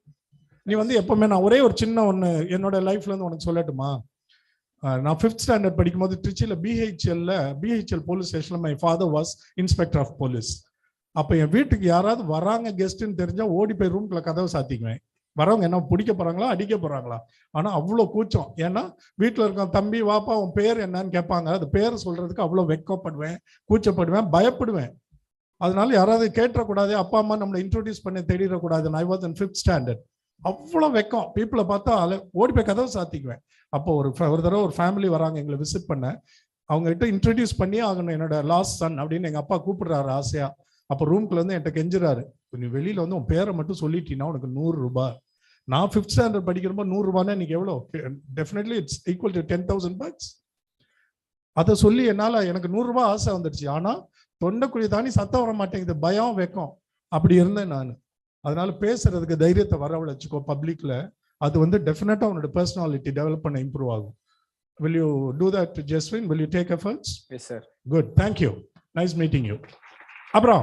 S3: நீ வந்து எப்பவுமே, நான் ஒரே ஒரு சின்ன ஒன்று என்னோட லைஃப்ல இருந்து உனக்கு சொல்லட்டுமா? நான் 5th ஸ்டாண்டர்ட் படிக்கும்போது திருச்சியில் பிஹெச்எல் போலீஸ் ஸ்டேஷன்ல my father was inspector of police. அப்போ என் வீட்டுக்கு யாராவது வராங்க கெஸ்ட்ன்னு தெரிஞ்சா ஓடி போய் ரூம்குள்ள கதவை சாத்திக்குவேன். வரவங்க என்ன பிடிக்க போறாங்களா, அடிக்க போறாங்களா? ஆனா அவ்வளோ கூச்சம். ஏன்னா வீட்டில் இருக்க தம்பி வாப்பா உன் பேர் என்னன்னு கேட்பாங்க. அது பேர் சொல்றதுக்கு அவ்வளோ வெக்கப்படுவேன், கூச்சப்படுவேன், பயப்படுவேன். அதனால யாராவது கேட்டக்கூடாது, அப்பா அம்மா நம்மளை இன்ட்ரோடியூஸ் பண்ணி தேடிடக்கூடாது. I was in 5th standard. அவ்வளோ வெக்கம். பீப்புளை பார்த்தா ஓடி போய் கதவை சாத்திக்குவேன். அப்போ ஒரு தடவை ஒரு ஃபேமிலி வராங்க எங்களை விசிட் பண்ண. அவங்க கிட்ட இன்ட்ரடியூஸ் பண்ணி ஆகணும், என்னோட லாஸ்ட் சன் அப்படின்னு எங்க அப்பா கூப்பிடுறாரு ஆசையா. அப்போ ரூம்குள்ள வந்து என்கிட்ட கெஞ்சுறாரு, நீ வெளியில வந்து உன் பேரை மட்டும் சொல்லிட்டீங்கன்னா உனக்கு 100 ரூபாய். நான் 5th ஸ்டாண்டர்ட் படிக்கிறப்போ 100 ரூபாய்னா இன்னைக்கு எவ்வளோ? Definitely it's equal to 10,000 bucks. அதை சொல்லி எனக்கு 100 ரூபாய் ஆசை வந்துடுச்சு. ஆனா தொண்டைக்குழி தாண்டி சத்தம் வர மாட்டேங்குது, பயம் வெக்கம். அப்படி இருந்தேன் நான். அதனால பேசுறதுக்கு தைரியத்தை வரவழைச்சுக்கோ பப்ளிக்ல. அது வந்து டெஃபினட்டா உன்னோட பர்சனாலிட்டி டெவலப் பண்ண இம்ப்ரூவ் ஆகும். Will you do that, Jaswin? Will you take efforts?
S8: Yes, sir.
S3: Good. Thank you. Nice meeting you. Abra.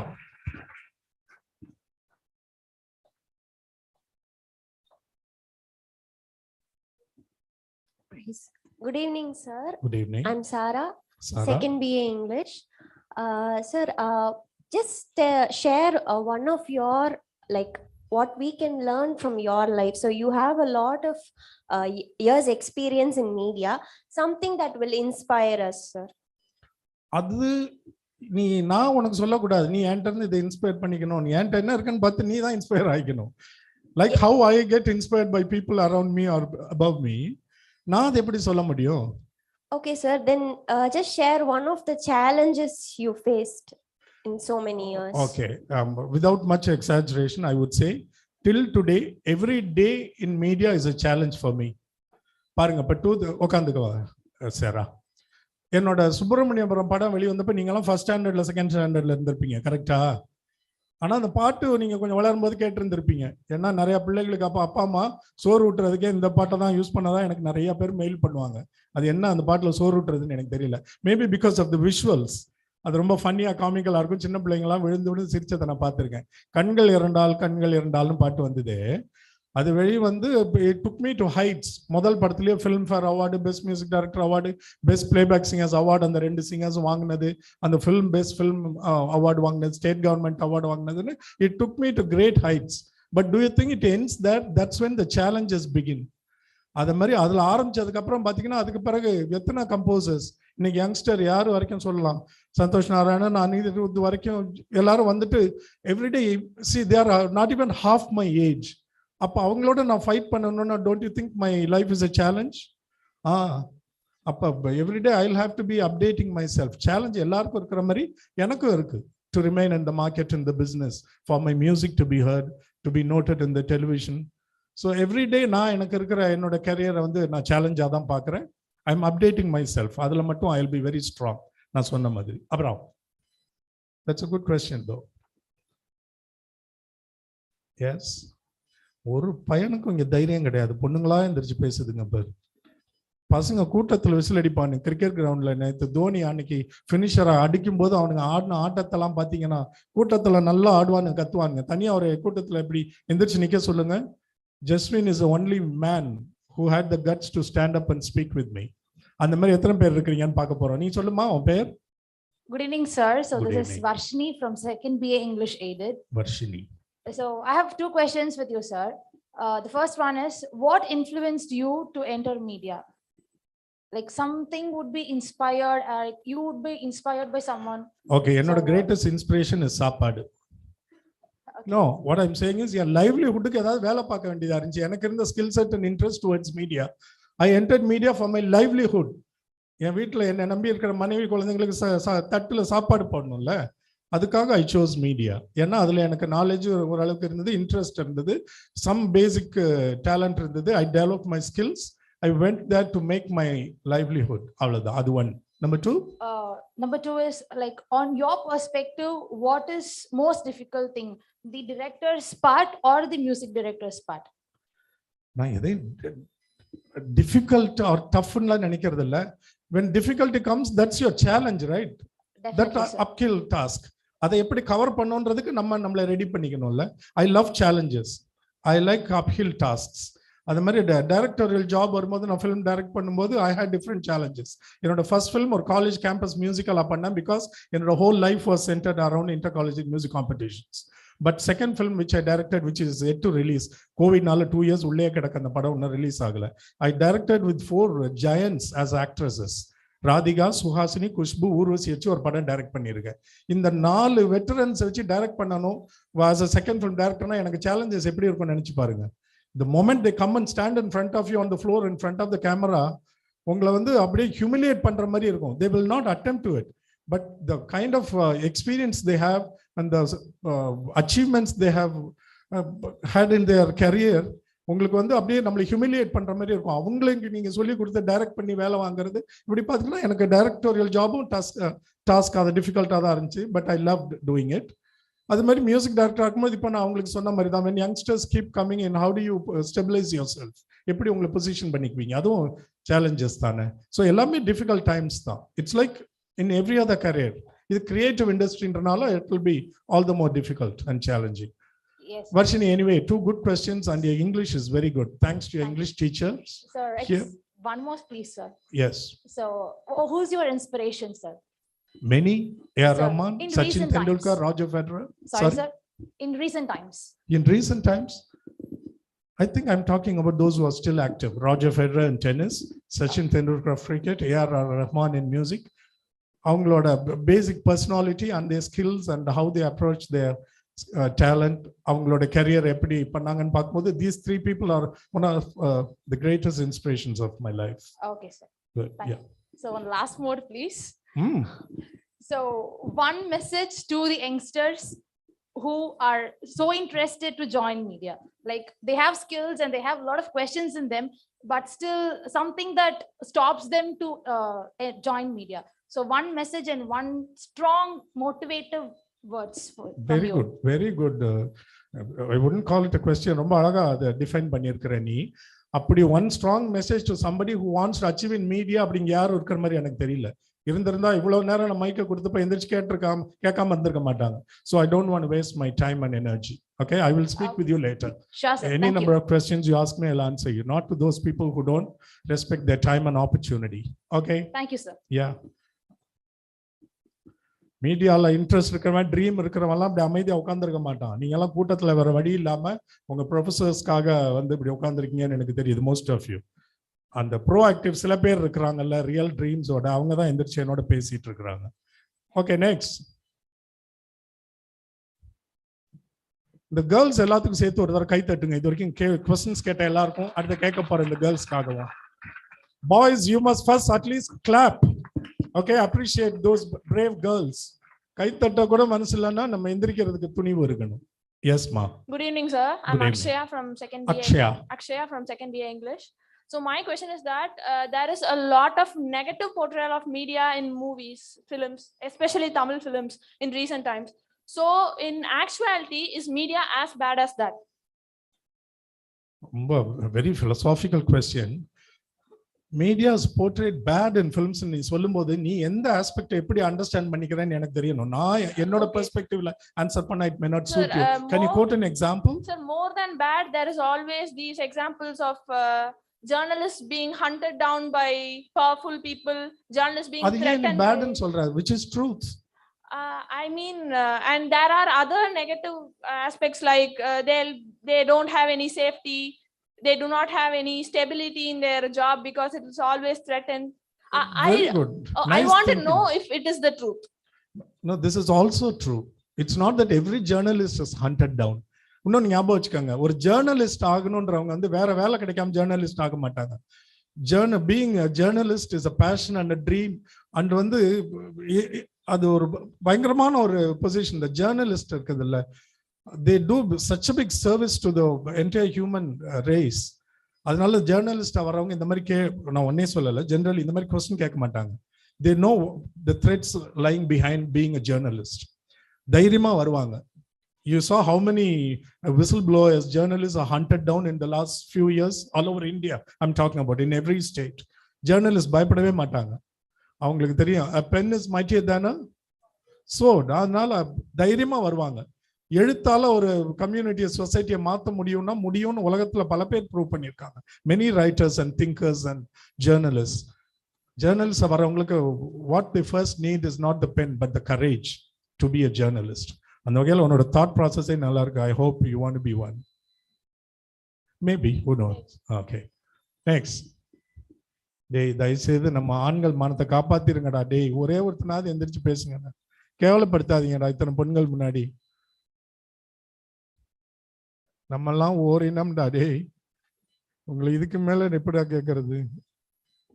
S9: Good evening, sir.
S3: Good evening.
S9: I'm Sarah, second BA English. Sir, just share one of your, like, what we can learn from your life. So you have a lot of years experience in media, something that will inspire us, sir.
S3: அது நான் உனக்கு சொல்லக்கூடாது, நீ என்கிட்ட இருந்து இதை inspire பண்ணிக்கணும். நீ என்கிட்ட என்ன இருக்குன்னு பார்த்து நீ தான் இன்ஸ்பயர் ஆகிக்கணும். Like how I get inspired by people around me or above me. நான் அதை எப்படி சொல்ல முடியும்?
S9: Okay, sir. Then just share one of the challenges you faced in so many years.
S3: Okay. Without much exaggeration, I would say till today, every day in media is a challenge for me. பாருங்க, இப்போ உட்காந்துக்கோ சேரா. என்னோட சுப்பிரமணியபுரம் படம் வெளியே வந்தப்போ நீங்களாம் 1st ஸ்டாண்டர்ட்ல 2nd ஸ்டாண்டர்ட்ல இருந்திருப்பீங்க, கரெக்டா? ஆனால் அந்த பாட்டு நீங்கள் கொஞ்சம் வளரும் போது கேட்டிருந்திருப்பீங்க. ஏன்னா நிறைய பிள்ளைகளுக்கு அப்போ அப்பா அம்மா சோறு ஊட்டுறதுக்கே இந்த பாட்டை தான் யூஸ் பண்ணதான் எனக்கு நிறைய பேர் மெயில் பண்ணுவாங்க. அது என்ன அந்த பாட்டில் சோறு ஊட்டுறதுன்னு எனக்கு தெரியல. Maybe because of the visuals. அது ரொம்ப ஃபன்னியாக காமிக்கலாக இருக்கும். சின்ன பிள்ளைங்களாம் விழுந்து விழுந்து சிரிச்சதை நான் பார்த்துருக்கேன். கண்கள் இரண்டால்னு பாட்டு வந்தது. அது வெளியே வந்து it took me to heights. முதல் படத்துலேயே Filmfare award, best music director award, best playback singers award, அந்த 2 சிங்கர்ஸும் வாங்கினது, அந்த ஃபிலிம் பெஸ்ட் ஃபிலிம் அவார்டு வாங்கினது, ஸ்டேட் கவர்மெண்ட் அவார்டு வாங்கினதுன்னு it took me to great heights. But do you think it ends there? That's when the challenges begin. அது மாதிரி அதில் ஆரம்பிச்சதுக்கு அப்புறம் பார்த்தீங்கன்னா அதுக்கு பிறகு எத்தனை கம்போசர்ஸ் இன்னைக்கு யங்ஸ்டர் யார் வரைக்கும் சொல்லலாம், சந்தோஷ் நாராயணன், அனிருத் வரைக்கும் எல்லாரும் வந்துட்டு everyday see they are not even half my age. அப்போ அவங்களோட நான் ஃபைட் பண்ணணும்னா don't you think my life is a challenge? அப்போ everyday I will have to be updating myself. Challenge எல்லாருக்கும் இருக்கிற மாதிரி எனக்கும் இருக்கு. To remain in the market, in the business, for my music to be heard, to be noted in the television. So everyday நான் எனக்கு இருக்கிற என்னோட கரியரை வந்து நான் சேலஞ்சாக தான் பார்க்குறேன். I am updating my self. அதில் மட்டும் I will be very strong. நான் சொன்ன மாதிரி. அப்புறம் தட்ஸ் அ குட் கொஸ்டின் தோ. எஸ், ஒரு பையனுக்கும் இங்கே தைரியம் கிடையாது. பொண்ணுங்களா எந்திரிச்சு பேசுதுங்க பாரு. பசங்க கூட்டத்தில் விசில் அடிப்பானு கிரிக்கெட் கிரவுண்ட்ல. நேற்று தோனி அன்னைக்கு ஃபினிஷரை அடிக்கும் போது அவனுங்க ஆடின ஆட்டத்தெல்லாம் பார்த்தீங்கன்னா கூட்டத்தில் நல்லா ஆடுவானுங்க, கத்துவானுங்க. தனியாக ஒரு கூட்டத்தில் எப்படி எந்திரிச்சு நிற்க சொல்லுங்க. Jaswin is only man who had the guts to stand up and speak with me. அந்த மாதிரி எத்தனை பேர் இருக்கிறீங்கன்னு பார்க்க போறோம். நீ சொல்லுமா உன் பேர்?
S10: Good evening, sir. So
S3: Good
S10: this
S3: evening.
S10: is Varshini from 2nd BA English Aided.
S3: Varshini.
S10: So I have two questions with you, sir. The first one is, what influenced you to enter media? Like something would be inspired, you would be inspired by someone.
S3: Okay, என்னோட greatest inspiration is சாப்பாடு. No, what I'm saying is your livelihood க்கு ஏதாவது வேலை பார்க்க வேண்டியதா இருந்துச்சு. எனக்கு இருந்த skill set and interest towards media. I entered media for my livelihood. என் வீட்டில் என்னை நம்பி இருக்கிற மனைவி குழந்தைங்களுக்கு தட்டில் சாப்பாடு போடணும்ல, அதுக்காக ஐ சோஸ் மீடியா. ஏன்னா அதில் எனக்கு நாலேஜ் ஓரளவுக்கு இருந்தது, இன்ட்ரெஸ்ட் இருந்தது, சம் பேசிக் டேலண்ட் இருந்தது. I develop my skills. I went there to make my livelihood. அவ்வளவுதான். அது one. Number two?
S10: Number two is, like, on your perspective, what is most difficult thing, the director's part or the music director's part?
S3: நான் எதை difficult or tough ன்னு நினைக்கிறது இல்ல. When difficulty comes, that's your challenge, right? That uphill task. அதை எப்படி cover பண்ணணும்ன்றதுக்கு நம்மளை ready பண்ணிக்கணும்ல. I love challenges. I like uphill tasks. அது மாதிரி டைரக்டோரியல் ஜாப் வரும்போது நான் ஃபிலிம் டைரக்ட் பண்ணும்போது ஐ ஹேட் டிஃப்ரெண்ட் சேலஞ்சஸ். என்னோட ஃபர்ஸ்ட் ஃபிலிம் ஒரு காலேஜ் கேம்பஸ் மியூசிக்கலாக பண்ணேன். பிகாஸ் என்னோட whole life was centred around inter college music competitions. But second film which I directed, which is yet to release, கோவிட்னால 2 years உள்ளே கிடக்க அந்த படம் இன்னும் ரிலீஸ் ஆகல. I directed with 4 giants as actresses. Radhika, Suhasini, Khushbu, Urvashi வச்சு ஒரு படம் டைரக்ட் பண்ணியிருக்கேன். இந்த 4 வெட்டரன்ஸ் வச்சு டைரக்ட் பண்ணணும். வாஸ் அ செகண்ட் ஃபிலிம் டைரக்டர்னா எனக்கு சேலஞ்சஸ் எப்படி இருக்கும்னு நினைச்சு பாருங்க. The moment they come and stand in front of you on the floor in front of the camera, உங்களை வந்து அப்படியே humiliate பண்ற மாதிரி இருக்கும். They will not attempt to it, but the kind of experience they have and the achievements they have had in their career, உங்களுக்கு வந்து அப்படியே நம்மளை ஹியூமிலியேட் பண்ற மாதிரி இருக்கும். அவங்களுக்கு நீங்க சொல்லி கொடுத்து டைரக்ட் பண்ணி வேலை வாங்குறது இப்படி பார்த்தீங்கன்னா எனக்கு டைரக்டோரியல் ஜாபும் டாஸ்க் அது டிஃபிகல்ட்டாக தான் இருந்துச்சு. But I love doing it. அது மாதிரி மியூசிக் டைரக்டர் ஆகும்போது இப்போ நான் அவங்களுக்கு சொன்ன மாதிரி தான், when youngsters keep coming in, how do you stabilize yourself? எப்படி உங்களை பொசிஷன் பண்ணிக்குவீங்க? அதுவும் சேலஞ்சஸ் தானே. ஸோ எல்லாமே டிஃபிகல்ட் டைம்ஸ் தான். It's like in every other career. இது creative இண்டஸ்ட்ரின்றனால it will be all the more difficult and challenging.
S10: Yes.
S3: Varshini, anyway, 2 good questions and your English is very good. Thanks to your English teacher.
S10: Sir,
S3: Here.
S10: one more please, sir.
S3: Yes.
S10: So who's your inspiration, sir?
S3: Many. A.R.
S10: Sir,
S3: Rahman,
S10: in
S3: Sachin
S10: recent
S3: Tendulkar,
S10: times.
S3: Roger Federer.
S10: Sorry, sir. In recent times.
S3: In recent times, I think I'm talking about those who are still active. Roger Federer in tennis, Sachin Tendulkar cricket, A.R. Rahman in music. அவங்களோட basic personality and their skills and how they approach their talent, அவங்களோட career எப்படி பண்ணாங்கன்னு பார்க்கும்போது these 3 people are one of the greatest inspirations of my life.
S10: Okay, sir.
S3: But,
S10: Thank
S3: yeah.
S10: So one last mode, please.
S3: Mm.
S10: So one message to the youngsters who are so interested to join media, like they have skills and they have a lot of questions in them, but still something that stops them to join media. So one message and one strong motivative words for
S3: Very good, very good. I wouldn't call it a question. ரொம்ப அழகா அதை define பண்ணியிருக்கிற நீ. அப்படி one strong message to somebody who wants to achieve in media அப்படிங்க யாரும் இருக்கிற மாதிரி எனக்கு தெரியல. இருந்திருந்தா இவ்வளவு நேரம் நான் மைக்கை கொடுத்தப்ப எந்திரிச்சு கேட்காம இருந்திருக்க மாட்டாங்க. So I don't want to waste my time and energy. Okay, I will speak with you later.
S10: Sure, sir.
S3: Any number of questions you ask me, I'll answer you. Not to those people who don't respect their time and opportunity. Okay?
S10: Thank you, sir.
S3: Yeah. மீடியால interest இருக்கிறவன், dream இருக்கிறவெல்லாம் அப்படி அமைதியா உட்காந்துருக்க மாட்டான். நீங்க எல்லாம் கூட்டத்துல வேற வழி இல்லாம உங்க ப்ரொஃபசர்ஸ்க்காக வந்து இப்படி உட்காந்துருக்கீங்கன்னு எனக்கு தெரியுது, மோஸ்ட் ஆஃப் யூ. அந்த ப்ரோஆக்டிவ் சில பேர் இருக்கிறாங்கல்ல ரியல் ட்ரீம்ஸோட, அவங்க தான் எந்திரிச்சு என்னோட பேசிட்டு இருக்கிறாங்க. Okay, next. இந்த கேர்ள்ஸ் எல்லாத்துக்கும் சேர்த்து ஒரு தடவை கை தட்டுங்க. இது வரைக்கும் கொஸ்டின்ஸ் கேட்ட எல்லாருக்கும் அடுத்து கேட்க போற இந்த கேர்ள்ஸ்க்காகவும். Boys, you must first at least clap. Okay, appreciate those brave girls. கை தட்ட கூட மனசு இல்லைன்னா நம்ம எந்திரிக்கிறதுக்கு துணிவு இருக்கணும். Yes, ma.
S10: Good evening, sir. I'm
S3: Good evening.
S10: Akshaya from second BA. Akshaya from second BA English. So my question is that there is a lot of negative portrayal of media in movies, films, especially Tamil films in recent times. So in actuality, is media as bad as that?
S3: Very philosophical question. Media is portrayed bad in films. நீ சொல்லும்போது நீ எந்த aspect எப்படி understand பண்ணிக்கிறேன்னு எனக்கு தெரியணும். நான் என்னோட பெர்ஸ்பெக்டிவ்ல ஆன்சர் பண்ண it may not suit you. Can you quote an example?
S10: Sir, more than bad, there is always these examples of journalists being hunted down by powerful people, journalists being threatened.
S3: Bad and சொல்ற, which is truth.
S10: I mean, and there are other negative aspects like they don't have any safety. They do not have any stability in their job because it is always threatened.
S3: Very good.
S10: I
S3: Nice
S10: want
S3: thinking.
S10: to know if it is the truth.
S3: No, this is also true. It's not that every journalist is hunted down. இன்னொன்னு ஞாபகம் வச்சுக்கோங்க, ஒரு journalist ஆகணும்ன்றவங்க வந்து வேற வேலை கிடைக்காம journalist ஆக மாட்டாங்க. Being a journalist is a passion and a dream. And வந்து அது ஒரு பயங்கரமான ஒரு பொசிஷன். The journalist இருக்குது இல்ல, they do such a big service to the entire human race. அதனால ஜேர்னலிஸ்ட் வரவங்க இந்த மாதிரி நான் ஒன்னே சொல்லல, ஜெனரலி இந்த மாதிரி கொஸ்டின் கேட்க மாட்டாங்க. They know the threats lying behind being a journalist. தைரியமா வருவாங்க. You saw how many whistleblowers, journalists are hunted down in the last few years all over India. I'm talking about in every state. Journalists பயப்படவே மாட்டாங்க. அவங்களுக்கு தெரியும் a pen is mightier than a sword. அதனால தைரியமா வருவாங்க. எழுத்தால ஒரு கம்யூனிட்டியை சொசைட்டியை மாற்ற முடியும்னு உலகத்துல பல பேர் ப்ரூவ் பண்ணியிருக்காங்க. Many writers and thinkers and journalist வரவங்களுக்கு what the first need is not the pen but the courage to be a journalist. அந்த வகையில் உன்னோட தாட் ப்ராசஸே நல்லா இருக்கு. I hope you want to be one. Maybe, who knows. Okay, next. டேய், தயவுசெய்து நம்ம ஆண்கள் மானத்தை காப்பாத்திருங்கடா. டேய், ஒரே ஒருத்தனாவது எந்திரிச்சு பேசுங்கடா. கேவலப்படுத்தாதீங்கடா இத்தனை பெண்கள் முன்னாடி. நம்மெல்லாம் ஓரினம்டா. டேய், உங்களை இதுக்கு மேல எப்படியா கேட்கறது?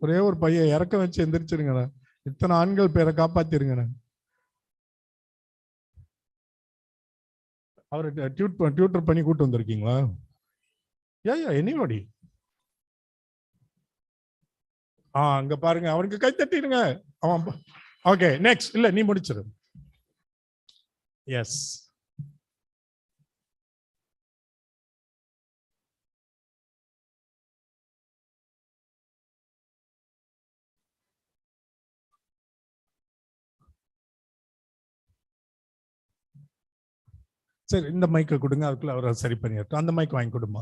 S3: ஒரே ஒரு பையன் இறக்க வச்சு எந்திரிச்சிருங்கடா. இத்தனை ஆண்கள் பேரை காப்பாத்திருங்கடா. அவரு டியூட்டர் பண்ணி கூட்டு வந்திருக்கீங்களா? எனிபடி? அங்க பாருங்க, அவனுக்கு கை தட்டிடுங்க. அவன் ஓகே, நெக்ஸ்ட். இல்ல, நீ முடிச்சிரு. எஸ். சரி, இந்த மைக்கை கொடுங்க. அதுக்குள்ள அவரை சரி பண்ணிட்டு அந்த மைக் வாங்கி கொடுமா.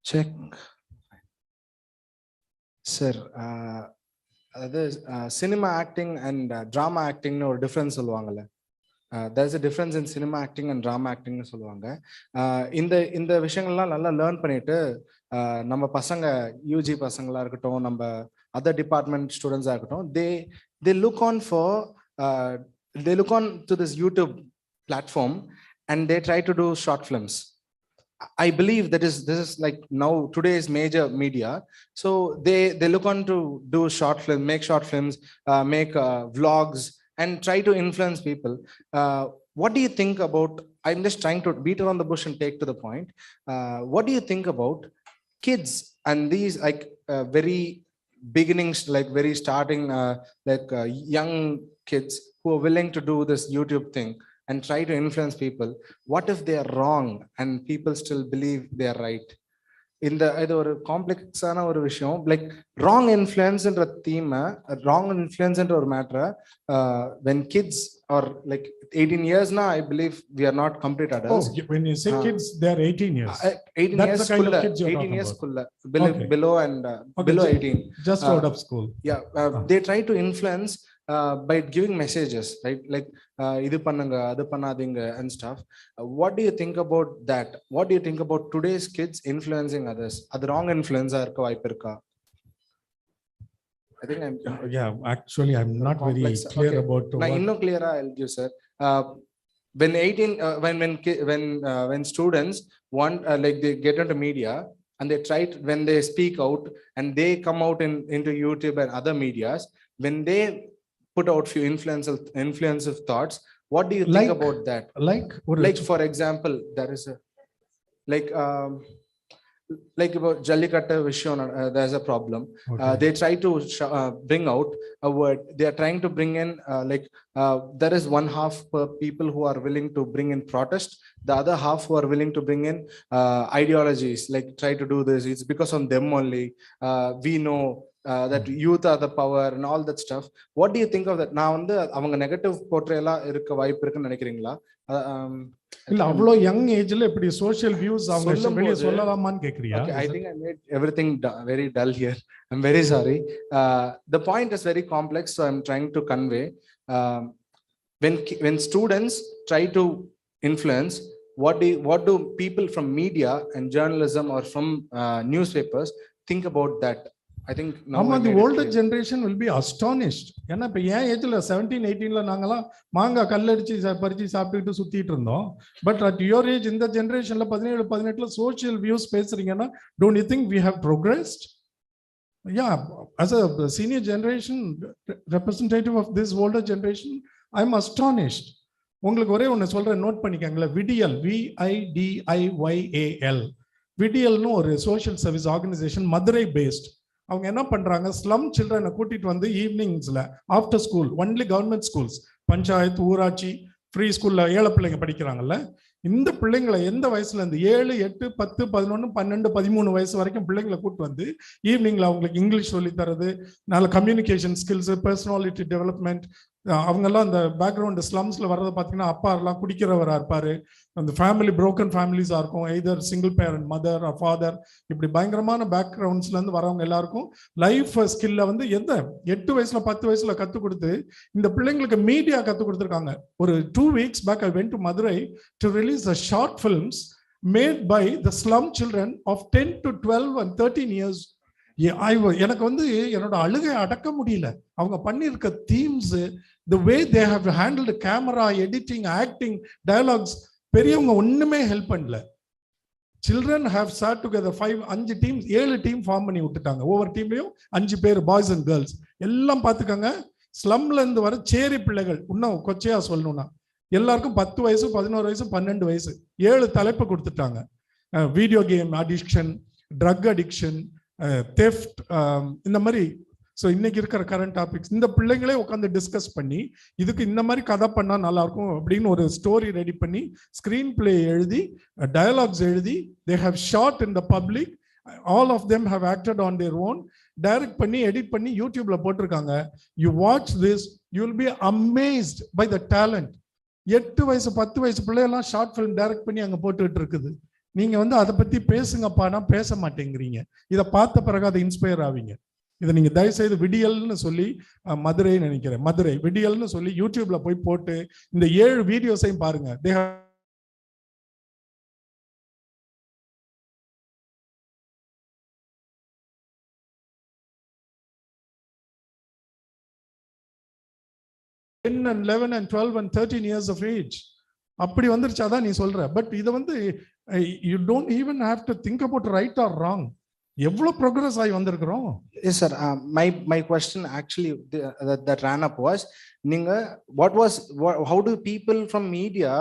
S11: Check sir. அதாவது சினிமா ஆக்டிங் அண்ட் ட்ராமா ஆக்டிங்னு ஒரு டிஃப்ரென்ஸ் சொல்லுவாங்கல்ல. there is a difference in cinema acting and drama acting னு சொல்லுவாங்க. இந்த விஷயங்கள்லாம் நல்லா லேர்ன் பண்ணிட்டு நம்ம பசங்க யூஜி பசங்களா இருக்கட்டும், நம்ம அதர் டிபார்ட்மெண்ட் ஸ்டூடெண்ட்ஸா இருக்கட்டும், they look on to this YouTube platform and they try to do short films. I believe this is like now today's major media. So they look on to do short film, make short films, make vlogs and try to influence people. What do you think about, I'm just trying to beat around the bush and take to the point. What do you think about kids and these like very beginnings, like very starting young kids who are willing to do this YouTube thing and try to influence people? What if they are wrong and people still believe they are right? இது ஒரு காம்ப்ளெக்ஸான ஒரு விஷயம். Like wrong இன்ஃப்ளூயன்ஸ்ன்ற theme, wrong இன்ஃப்ளூயன்ஸ்ன்ற ஒரு மேட்டரை when kids are like 18 years now, I believe we are not complete adults.
S3: When you say kids, they are 18 years.
S11: 18
S3: That's
S11: years
S3: the kind of
S11: kulla,
S3: kids you're
S11: 18 years
S3: talking
S11: kulla,
S3: about.
S11: below and below 18.
S3: Just out of school.
S11: Yeah, they try to influence by giving messages, right? Like idu pannunga adu pannadinga and stuff. What do you think about that? What do you think about today's kids influencing others? Adu wrong influence irukka vaipu irukka? I think I'm
S3: Yeah, actually, I'm not very
S11: complex.
S3: clear
S11: Okay.
S3: about
S11: Now,
S3: what.
S11: inno clearer I'll give, sir. When 18 when students want like they get into media and they try to, when they speak out and they come out into YouTube and other medias, when they put out few influensive thoughts, what do you think
S3: Like-
S11: about that? Like for example, there is a like about Jallikattu Vishwan, there's a problem.
S3: Okay.
S11: They try to bring out a word. They are trying to bring in there is one half people who are willing to bring in protest. The other half who are willing to bring in ideologies, like try to do this. It's because of them only. We know that youth are the power and all that stuff. What do you think of that? Now, அவங்க negative போர்ட்ரேலா இருக்க வாய்ப்பு இருக்குன்னு நினைக்கிறீங்களா?
S3: இல்ல அவ்வளோ young ஏஜ்ல இப்படி social views அவங்க வெளிய சொல்லலாமான்னு கேக்குறியா?
S11: Okay, I think I made everything very dull here. I'm very sorry. The point is very complex, so I'm trying to convey. When students try to influence, what do people from media and journalism or from newspapers think about that? I think now
S3: ஆமா,
S11: I
S3: the
S11: made it
S3: older
S11: clear.
S3: generation will be astonished. ஏன்னா இப்ப என் ஏஜ்ல 17, 18ல நாங்கெல்லாம் மாங்காய் கல்லடிச்சு பறிச்சு சாப்பிட்டுட்டு சுத்திட்டு இருந்தோம். பட் அட் யுவர் ஏஜ் இந்த ஜெனரேஷன்ல 17, 18ல சோஷியல் வியூஸ் பேசுறீங்கன்னா don't you think we have progressed? Yeah, as a senior generation representative of this older generation, I'm astonished. உங்களுக்கு ஒரே ஒன்று சொல்றேன், நோட் பண்ணிக்கங்களேன். விடியல், VIDIYAL, விடியல்னு ஒரு social service organisation, Madurai based. அவங்க என்ன பண்றாங்க, ஸ்லம் சில்ட்ரனை கூட்டிட்டு வந்து ஈவினிங்ஸ்ல after school, only government schools, panchayat, ஊராட்சி, ஃப்ரீ ஸ்கூல்ல ஏழை பிள்ளைங்க படிக்கிறாங்கல்ல, இந்த பிள்ளைங்களை எந்த வயசுல இருந்து 7, 8, 10, 11, 12, 13 வயசு வரைக்கும் பிள்ளைங்களை கூட்டு வந்து ஈவினிங்ல அவங்களுக்கு இங்கிலீஷ் சொல்லி தரது, நல்ல கம்யூனிகேஷன் ஸ்கில்ஸ், பர்சனாலிட்டி டெவலப்மெண்ட். அவங்கெல்லாம் அந்த பேக்ரவுண்ட் ஸ்லம்ஸ்ல வர்றதை பார்த்தீங்கன்னா அப்பா எல்லாம் குடிக்கிறவரா இருப்பாரு, அந்த ஃபேமிலி புரோக்கன் ஃபேமிலிஸா இருக்கும், either single parent mother or father, இப்படி பயங்கரமான பேக்ரவுண்ட்ஸ்ல இருந்து வரவங்க எல்லாருக்கும் லைஃப் ஸ்கில்ல வந்து எந்த 8 வயசுல 10 வயசுல கத்து கொடுத்து இந்த பிள்ளைங்களுக்கு மீடியா கத்து கொடுத்துருக்காங்க. ஒரு 2 weeks back I went to Madurai to release the short films made by the slum children of 10 to 12 and 13 years. எனக்கு வந்து என்னோட அழுகை அடக்க முடியல. அவங்க பண்ணியிருக்க themes, the way they have handled camera, editing, acting, dialogues, பெரியவங்க ஒண்ணுமே ஹெல்ப் பண்ணல. Children have sat together 5 teams 7 team form பண்ணி விட்டுட்டாங்க. ஒவ்வொரு டீம்லயும் 5 பேர் பாய்ஸ் அண்ட் கேர்ள்ஸ் எல்லாம் பாத்துக்கங்க. ஸ்லம்ல இருந்து வர சேரி பிள்ளைகள், இன்னும் கொச்சையா சொல்லணும்னா எல்லாருக்கும் 10 வயசு 11 வயசு 12 வயசு 7 தலைப்பு கொடுத்துட்டாங்க. Video game addiction, drug addiction, theft, இந்த மாதிரி. ஸோ இன்னைக்கு இருக்கிற கரண்ட் டாபிக்ஸ் இந்த பிள்ளைங்களே உட்காந்து டிஸ்கஸ் பண்ணி இதுக்கு இந்த மாதிரி கதை பண்ணா நல்லா இருக்கும் அப்படின்னு ஒரு ஸ்டோரி ரெடி பண்ணி ஸ்கிரீன் பிளே எழுதி டயலாக்ஸ் எழுதி they have shot in the public, all of them have acted on their own, direct பண்ணி எடிட் பண்ணி யூடியூப்ல போட்டிருக்காங்க. you watch this, you will be amazed by the talent. 8 வயசு 10 வயசு பிள்ளையெல்லாம் ஷார்ட் ஃபிலிம் டைரக்ட் பண்ணி அங்க போட்டுட்டு இருக்குது. நீங்க வந்து அதை பத்தி பேசுங்கப்பானா பேச மாட்டேங்கிறீங்க. இதை பார்த்த பிறகு அதை இன்ஸ்பயர் ஆவீங்க. இதை நீங்க தயவு செய்து விடியல்னு சொல்லி, மதுரை நினைக்கிறேன், மதுரை விடியல்னு சொல்லி யூடியூப்ல போய் போட்டு இந்த 7 வீடியோஸையும் பாருங்க. and 11 and 12 and 13 years of age அப்படி வந்துருச்சாதான் நீ சொல்ற. பட் இதை வந்து you don't even have to think about right or wrong. எவ்வளவு progress ஆகி வந்திருக்கிறோம்.
S11: Yes sir, my question actually that ran up was, நீங்க how do people from media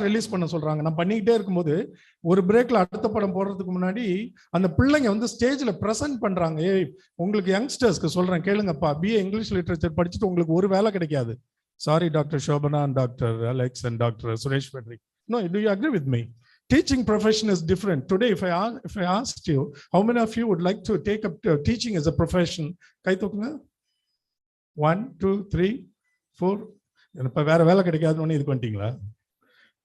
S3: release பண்ண சொல்றாங்க. நான் பண்ணிக்கிட்டே இருக்கும்போது ஒரு பிரேக்ல அடுத்த படம் போடுறதுக்கு முன்னாடி அந்த பிள்ளைங்க வந்து ஸ்டேஜ்ல பிரசன்ட் பண்றாங்க. ஏய், உங்களுக்கு யங்ஸ்டர்ஸ்க்கு சொல்றேன் கேளுங்கப்பா, BA இங்கிலீஷ் லிட்டரேச்சர் படிச்சுட்டு உங்களுக்கு ஒரு வேலை கிடைக்காது. Sorry doctor Shobana and Dr. Alex and Dr. Suresh Frederick. No, do you agree with me? Teaching profession is different. Today, if I asked you, how many of you would like to take up teaching as a profession? கை தூக்குங்க. 1, 2, 3, 4. இப்ப வேற வேலை கிடைக்காதுன்னு இதுக்கு வந்துட்டீங்களா?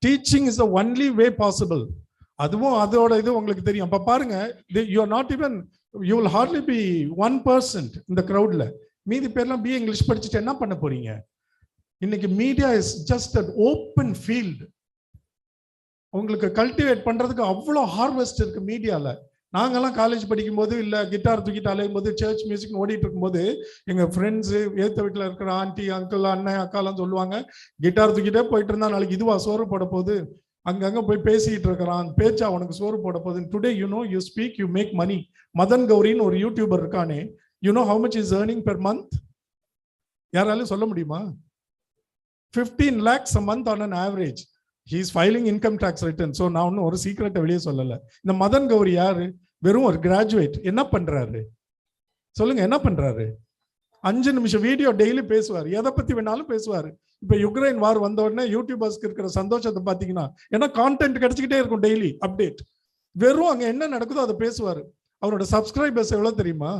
S3: Teaching is the only way possible. அதுவும் அதோட இது உங்களுக்கு தெரியும். அப்ப பாருங்க, you are not even, you will hardly be 1% இந்த கிரௌட்ல. மீதி பேர்லாம் பிஏ இங்கிலீஷ் படிச்சுட்டு என்ன பண்ண போறீங்க? இன்னைக்கு media is just an open field. உங்களுக்கு கல்டிவேட் பண்றதுக்கு அவ்வளோ ஹார்வெஸ்ட் இருக்கு மீடியால. நாங்கெல்லாம் காலேஜ் படிக்கும் போது இல்ல கிட்டார் தூக்கிட்டு அலையும் போது சர்ச் மியூசிக் ஓடிட்டு இருக்கும்போது எங்க ஃப்ரெண்ட்ஸு ஏத்த வீட்டுல இருக்கிற ஆண்டி அங்கிள் அண்ணன் அக்காலாம் சொல்லுவாங்க, கிட்டார் தூக்கிட்டே போயிட்டு இருந்தா நாளைக்கு இதுவா சோறு போட போகுது, அங்கங்க போய் பேசிட்டு இருக்கிறான், பேச்சா அவனுக்கு சோறு போட போகுது. Today you know, you speak, you make money. Madan Gowri ஒரு யூடியூபர் இருக்கானே, you know how much is earning per month? யாராலும் சொல்ல முடியுமா? 15 lakhs a month on an average. He is filing income tax return. So நான் ஒன்னும் ஒரு சீக்ரெட்டை வெளியே சொல்லல. இந்த மதன் கௌரி யாரு? வெறும் ஒரு கிராஜுவேட். என்ன பண்றாரு சொல்லுங்க, என்ன பண்றாரு? 5 நிமிஷம் வீடியோ டெய்லி பேசுவார், எதை பத்தி வேணாலும் பேசுவார். இப்ப யுக்ரைன் வார் வந்த உடனே யூடியூபர்ஸ்க்கு இருக்கிற சந்தோஷத்தை பாத்தீங்கன்னா, ஏன்னா கான்டென்ட் கிடைச்சிக்கிட்டே இருக்கும், டெய்லி அப்டேட். வெறும் அங்க என்ன நடக்குதோ அதை பேசுவாரு. அவரோட சப்ஸ்கிரைபர்ஸ் எவ்வளவு தெரியுமா?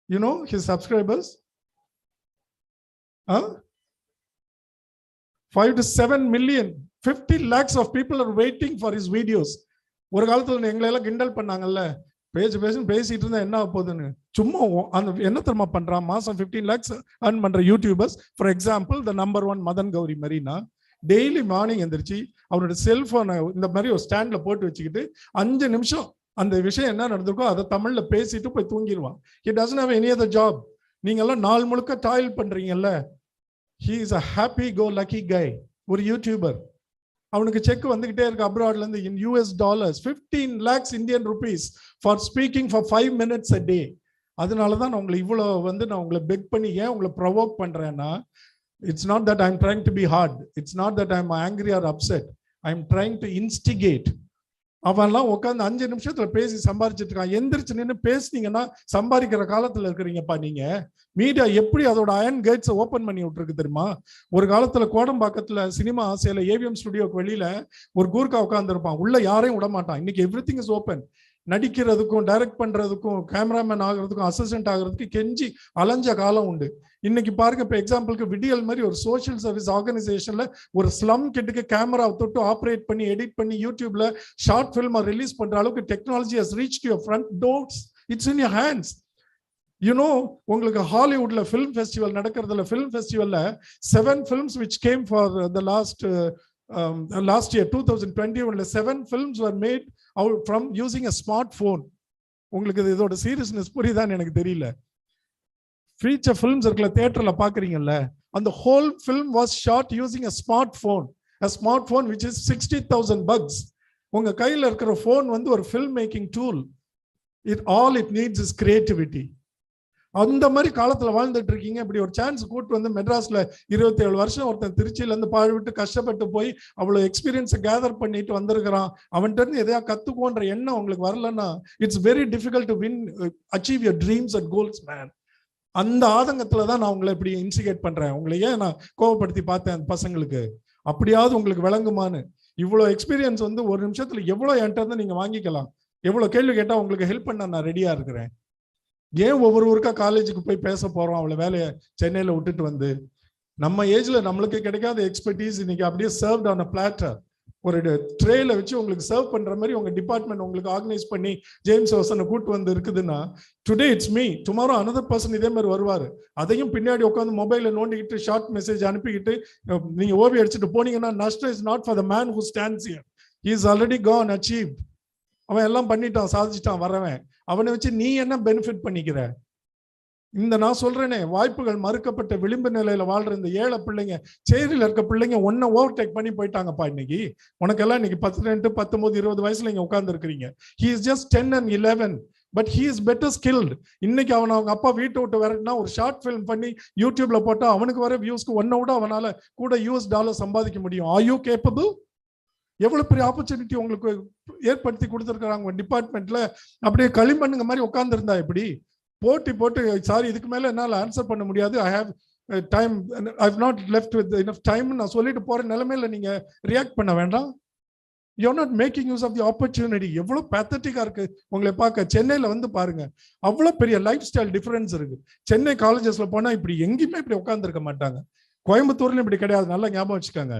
S3: You know his subscribers 5 to 7 million. 50 lakhs of people are waiting for his videos. ஒரு காலத்துல எங்களை எல்லாம் கிண்டல் பண்ணாங்கல்ல, பேசிட்டு இருந்தா என்ன போகுதுன்னு. சும்மா அந்த என்ன தெரியுமா பண்றான், மாசம் 15 lakhs earn பண்ற YouTubers. For example the number 1 Madan Gowri மரீனா டெய்லி மார்னிங் எந்திரிச்சு அவனோட செல்போனை இந்த மாதிரி ஒரு ஸ்டாண்ட்ல போட்டு வச்சுக்கிட்டு 5 நிமிஷம் அந்த விஷயம் என்ன நடந்திருக்கோ அதை தமிழ்ல பேசிட்டு போய் தூங்கிடுவான். He doesn't have any other job. நீங்க எல்லாம் நாள் முழுக்க டாயில் பண்றீங்கல்ல. He is a happy go lucky guy. ஒரு யூடியூபர், அவனுக்கு செக் வந்துகிட்டே இருக்கு அப்ராட்ல இருந்து in US dollars 15 lakhs Indian rupees for speaking for 5 minutes a day. அதனால தான் நான் உங்களை இவ்வளவு நான் உங்களை பெக் பண்ணி ஏன் உங்களை ப்ரொவோக் பண்றேன்னா, it's not that I'm trying to be hard, it's not that I'm angry or upset, I'm trying to instigate. அவன்லாம் உட்காந்து 5 நிமிஷத்துல பேசி சம்பாரிச்சிட்டு இருக்கான். எந்திரிச்சு நின்று பேசுனீங்கன்னா சம்பாதிக்கிற காலத்துல இருக்கிறீங்கப்பா நீங்க. மீடியா எப்படி அதோட அயன் கேட்ஸ் ஓபன் பண்ணி விட்டுருக்கு தெரியுமா? ஒரு காலத்துல கோடம்பாக்கத்துல சினிமா ஆசையில ஏவிஎம் ஸ்டுடியோக்கு வெளியில ஒரு கூர்க்கா உட்கார்ந்து இருப்பான், உள்ள யாரையும் விட மாட்டான். இன்னைக்கு எவ்ரிதிங் இஸ் ஓபன். நடிக்கிறதுக்கும் டைரக்ட் பண்றதுக்கும் கேமராமேன் ஆகிறதுக்கும் அசிஸ்டன்ட் ஆகிறதுக்கு கெஞ்சி அலைஞ்ச காலம் உண்டு. இன்னைக்கு பாருங்க, இப்ப எக்ஸாம்பிளுக்கு விடியல் மாதிரி ஒரு சோஷியல் சர்வீஸ் ஆர்கனைசேஷன்ல ஒரு ஸ்லம் கிட்டுக்கு கேமரா தொட்டு ஆப்ரேட் பண்ணி எடிட் பண்ணி யூடியூப்ல ஷார்ட் பிலிம் ரிலீஸ் பண்ற அளவுக்கு technology has reached your front doors. It's in your hands. You know, உங்களுக்கு ஹாலிவுட்ல ஃபிலிம் ஃபெஸ்டிவல் நடக்கிறதுல, ஃபிலிம் ஃபெஸ்டிவல்ல 7 films which came for the last year 2021, 7 films were made out from using a smartphone. உங்களுக்கு இதோட seriousness புரியுதான்னு எனக்கு தெரியல. Feature films இருக்குல்ல, தியேட்டர்ல பாக்குறீங்கல்ல, அந்த whole film was shot using a smartphone which is $60,000. உங்க கையில இருக்கிற போன் ஒரு film making tool. all it needs is creativity. அந்த மாதிரி காலத்துல வாழ்ந்துட்டு இருக்கீங்க. இப்படி ஒரு சான்ஸ் கூட்டு மெட்ராஸ்ல 27 வருஷம் ஒருத்தன் திருச்சியில இருந்து பாழ்விட்டு கஷ்டப்பட்டு போய் அவ்வளவு எக்ஸ்பீரியன்ஸை கேதர் பண்ணிட்டு வந்திருக்கிறான். அவன்கிட்ட இருந்து எதையா கத்துக்கோன்ற எண்ணம் உங்களுக்கு வரலன்னா it's very difficult to achieve your dreams and goals man. அந்த ஆதங்கத்துலதான் நான் உங்களை இப்படி இன்சிகேட் பண்றேன். உங்களை ஏன் நான் கோவப்படுத்தி பார்த்தேன் அந்த பசங்களுக்கு, அப்படியாவது உங்களுக்கு விளங்குமான்னு. இவ்வளவு எக்ஸ்பீரியன்ஸ் ஒரு நிமிஷத்துல எவ்வளவு என்கிட்ட இருந்து நீங்க வாங்கிக்கலாம். எவ்வளவு கேள்வி கேட்டா உங்களுக்கு ஹெல்ப் பண்ண நான் ரெடியா இருக்கிறேன். ஏன் ஒவ்வொரு ஊருக்கா காலேஜுக்கு போய் பேச போறோம்? அவளை வேலையை சென்னையில விட்டுட்டு நம்ம ஏஜ்ல நம்மளுக்கு கிடைக்காத எக்ஸ்பர்டீஸ் இன்னைக்கு அப்படியே சர்வ்ட் ஆன் அ பிளாட்டர், ஒரு ட்ரேல வச்சு உங்களுக்கு சர்வ் பண்ற மாதிரி உங்க டிபார்ட்மெண்ட் உங்களுக்கு ஆர்கனைஸ் பண்ணி ஜேம்ஸ் ஹோசனை கூட்டு இருக்குதுன்னா, today it's me, tomorrow another person இதே மாதிரி வருவாரு. அதையும் பின்னாடி உட்காந்து மொபைல நோண்டிக்கிட்டு ஷார்ட் மெசேஜ் அனுப்பிக்கிட்டு நீங்க ஓவி அடிச்சுட்டு போனீங்கன்னா நஷ்டம் is not for the man who stands here. He is already gone, achieved. அவன் எல்லாம் பண்ணிட்டான், சாதிச்சுட்டான், வரவன். அவனை வச்சு நீ என்ன பெனிஃபிட் பண்ணிக்கிற? நான் சொல்றேனே, வாய்ப்புகள் மறுக்கப்பட்ட விளிம்பு நிலையில வாழ்ற இந்த ஏழை பிள்ளைங்க, சேரியில இருக்க பிள்ளைங்க ஒன்ன ஓவர்டேக் பண்ணி போயிட்டாங்கப்பா. இன்னைக்கு உனக்கெல்லாம் இன்னைக்கு 18, 19, 20 வயசுல இங்க உட்கார்ந்து இருக்கிறீங்க. He is just 10 and 11, but he is better skilled. இன்னைக்கு அவங்க அப்பா வீட்டை விட்டு வரட்டுனா ஒரு ஷார்ட் பிலிம் பண்ணி யூடியூப்ல போட்டா அவனுக்கு வர வியூஸ்க்கு ஒன்ன விட அவனால கூட $US சம்பாதிக்க முடியும். Are you capable? எவ்வளவு பெரிய ஆப்பர்ச்சுனிட்டி உங்களுக்கு ஏற்படுத்தி கொடுத்துருக்காங்க உங்க டிபார்ட்மெண்ட்ல. அப்படியே களிமண்ணுங்க மாதிரி உட்கார்ந்து இருந்தா எப்படி? போட்டு சாரி இதுக்கு மேல என்னால ஆன்சர் பண்ண முடியாது, I have time, I have not left with enough time நான் சொல்லிட்டு போற நிலைமையில நீங்க ரியாக்ட் பண்ண வேண்டாம். You are not making use of the opportunity. எவ்வளவு பேத்தட்டிக்கா இருக்கு உங்களை பார்க்க. சென்னையில பாருங்க, அவ்வளவு பெரிய லைஃப் ஸ்டைல் டிஃபரன்ஸ் இருக்கு. சென்னை காலேஜஸ்ல போனா இப்படி எங்கேயுமே இப்படி உட்கார்ந்து இருக்க மாட்டாங்க. கோயம்புத்தூர்ல இப்படி கிடையாது, நல்லா ஞாபகம் வச்சுக்கோங்க.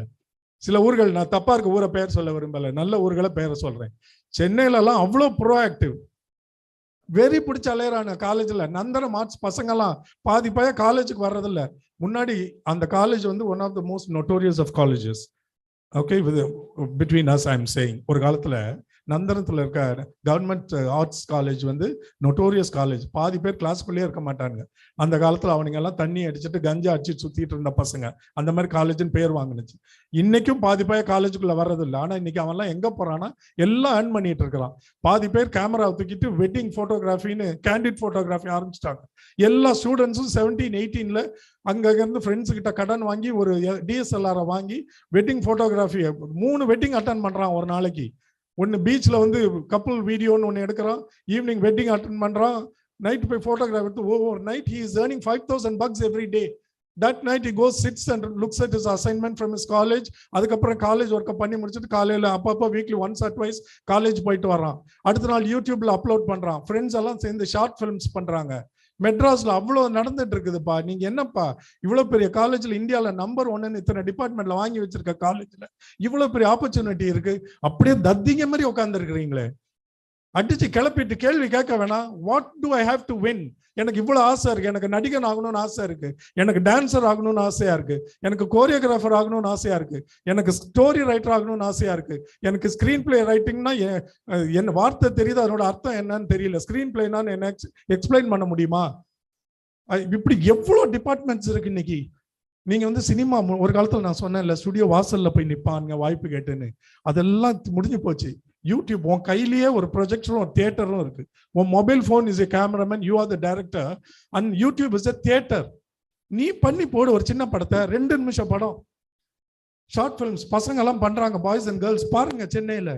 S3: சில ஊர்கள், நான் தப்பா இருக்க ஊரை பெயர் சொல்ல விரும்பல, நல்ல ஊர்களை பெயரை சொல்றேன். சென்னையில எல்லாம் அவ்வளோ ப்ரோஆக்டிவ், வெறி பிடிச்ச அலையறான. காலேஜ்ல நந்தன மார்க்ஸ் பசங்கெல்லாம் பாதி பைய காலேஜுக்கு வர்றதில்ல. முன்னாடி அந்த காலேஜ் வந்து one of the most notorious of colleges. Okay, with between as I am saying. ஒரு காலத்துல நந்தனத்துல இருக்க கவர்மெண்ட் ஆர்ட்ஸ் காலேஜ் வந்து நோட்டோரியஸ் காலேஜ். பாதி பேர் கிளாஸ்க்குள்ளேயே இருக்க மாட்டாங்க. அந்த காலத்துல அவனுங்க எல்லாம் தண்ணி அடிச்சுட்டு கஞ்சா அடிச்சுட்டு சுத்திட்டு இருந்த பசங்க. அந்த மாதிரி காலேஜ்னு பேர் வாங்கினுச்சு. இன்னைக்கும் பாதி பேர் காலேஜுக்குள்ள வர்றது இல்லை. ஆனா இன்னைக்கு அவன் எல்லாம் எங்க போறான்னா எல்லாம் ஏர்ன் பண்ணிட்டு இருக்கிறான். பாதி பேர் கேமராவை தூக்கிட்டு வெட்டிங் போட்டோகிராஃபின்னு கேண்டிட் போட்டோகிராஃபி ஆரம்பிச்சிட்டாங்க. எல்லா ஸ்டூடெண்ட்ஸும் 17, 18ல அங்க இருந்து ஃப்ரெண்ட்ஸ் கிட்ட கடன் வாங்கி ஒரு DSLR வாங்கி வெட்டிங் போட்டோகிராஃபி 3 வெட்டிங் அட்டன் பண்றான் ஒரு நாளைக்கு. ஒன்னு பீச்ல வந்து கப்புள் வீடியோன்னு ஒன்னு எடுக்கிறான், ஈவினிங் வெட்டிங் அட்டன் பண்றான், நைட் போய் போட்டோகிராஃபி எடுத்து over night he is earning $5,000 every day. That night he goes, sits and looks at his assignment from his college. அதுக்கப்புறம் காலேஜ் ஒர்க்கை பண்ணி முடிச்சுட்டு காலையில அப்பப்போ weekly once R twice college போயிட்டு வரான். அடுத்த நாள் யூடியூப்ல அப்லோட் பண்றான். ஃப்ரெண்ட்ஸ் எல்லாம் சேர்ந்து ஷார்ட் ஃபிலிம்ஸ் பண்றாங்க. மெட்ராஸ்ல அவ்வளவு நடந்துட்டு இருக்குதுப்பா. நீங்க என்னப்பா இவ்வளவு பெரிய காலேஜ்ல, இந்தியால நம்பர் 1 இத்தனை டிபார்ட்மெண்ட்ல வாங்கி வச்சிருக்க காலேஜ்ல இவ்வளவு பெரிய ஆப்பர்ச்சுனிட்டி இருக்கு, அப்படியே தத்திங்க மாதிரி உட்கார்ந்து இருக்கிறீங்களே. அடிச்சு கிளப்பிட்டு கேள்வி கேட்க வேணாம். What to I have to win? எனக்கு இவ்வளவு ஆசை இருக்கு, எனக்கு நடிகன் ஆகணும்னு ஆசை இருக்கு, எனக்கு டான்சர் ஆகணும்னு ஆசையா இருக்கு, எனக்கு கோரியோகிராஃபர் ஆகணும்னு ஆசையா இருக்கு, எனக்கு ஸ்டோரி ரைட்டர் ஆகணும்னு ஆசையா இருக்கு, எனக்கு ஸ்கிரீன் பிளே ரைட்டிங்னா என்ன வார்த்தை தெரியுது, அதனோட அர்த்தம் என்னன்னு தெரியல, ஸ்கிரீன் பிளேனா என்ன எக்ஸ்பிளைன் பண்ண முடியுமா? இப்படி எவ்வளவு டிபார்ட்மெண்ட்ஸ் இருக்கு இன்னைக்கு. நீங்க வந்து சினிமா ஒரு காலத்துல நான் சொன்னேன்ல, ஸ்டுடியோ வாசல்ல போய் நிப்பாங்க வாய்ப்பு கேட்டுன்னு, அதெல்லாம் முடிஞ்சு போச்சு. யூடியூப் உன் கையிலேயே ஒரு ப்ரொஜெக்டரும் ஒரு தியேட்டரும் இருக்கு. உன் mobile phone is a cameraman, you are the director and YouTube is a theatre. நீ பண்ணி போடு ஒரு சின்ன படத்தை, 2 நிமிஷம் படம், ஷார்ட் பிலிம்ஸ் பசங்க எல்லாம் பண்றாங்க, பாய்ஸ் அண்ட் கேர்ள்ஸ். பாருங்க சென்னையில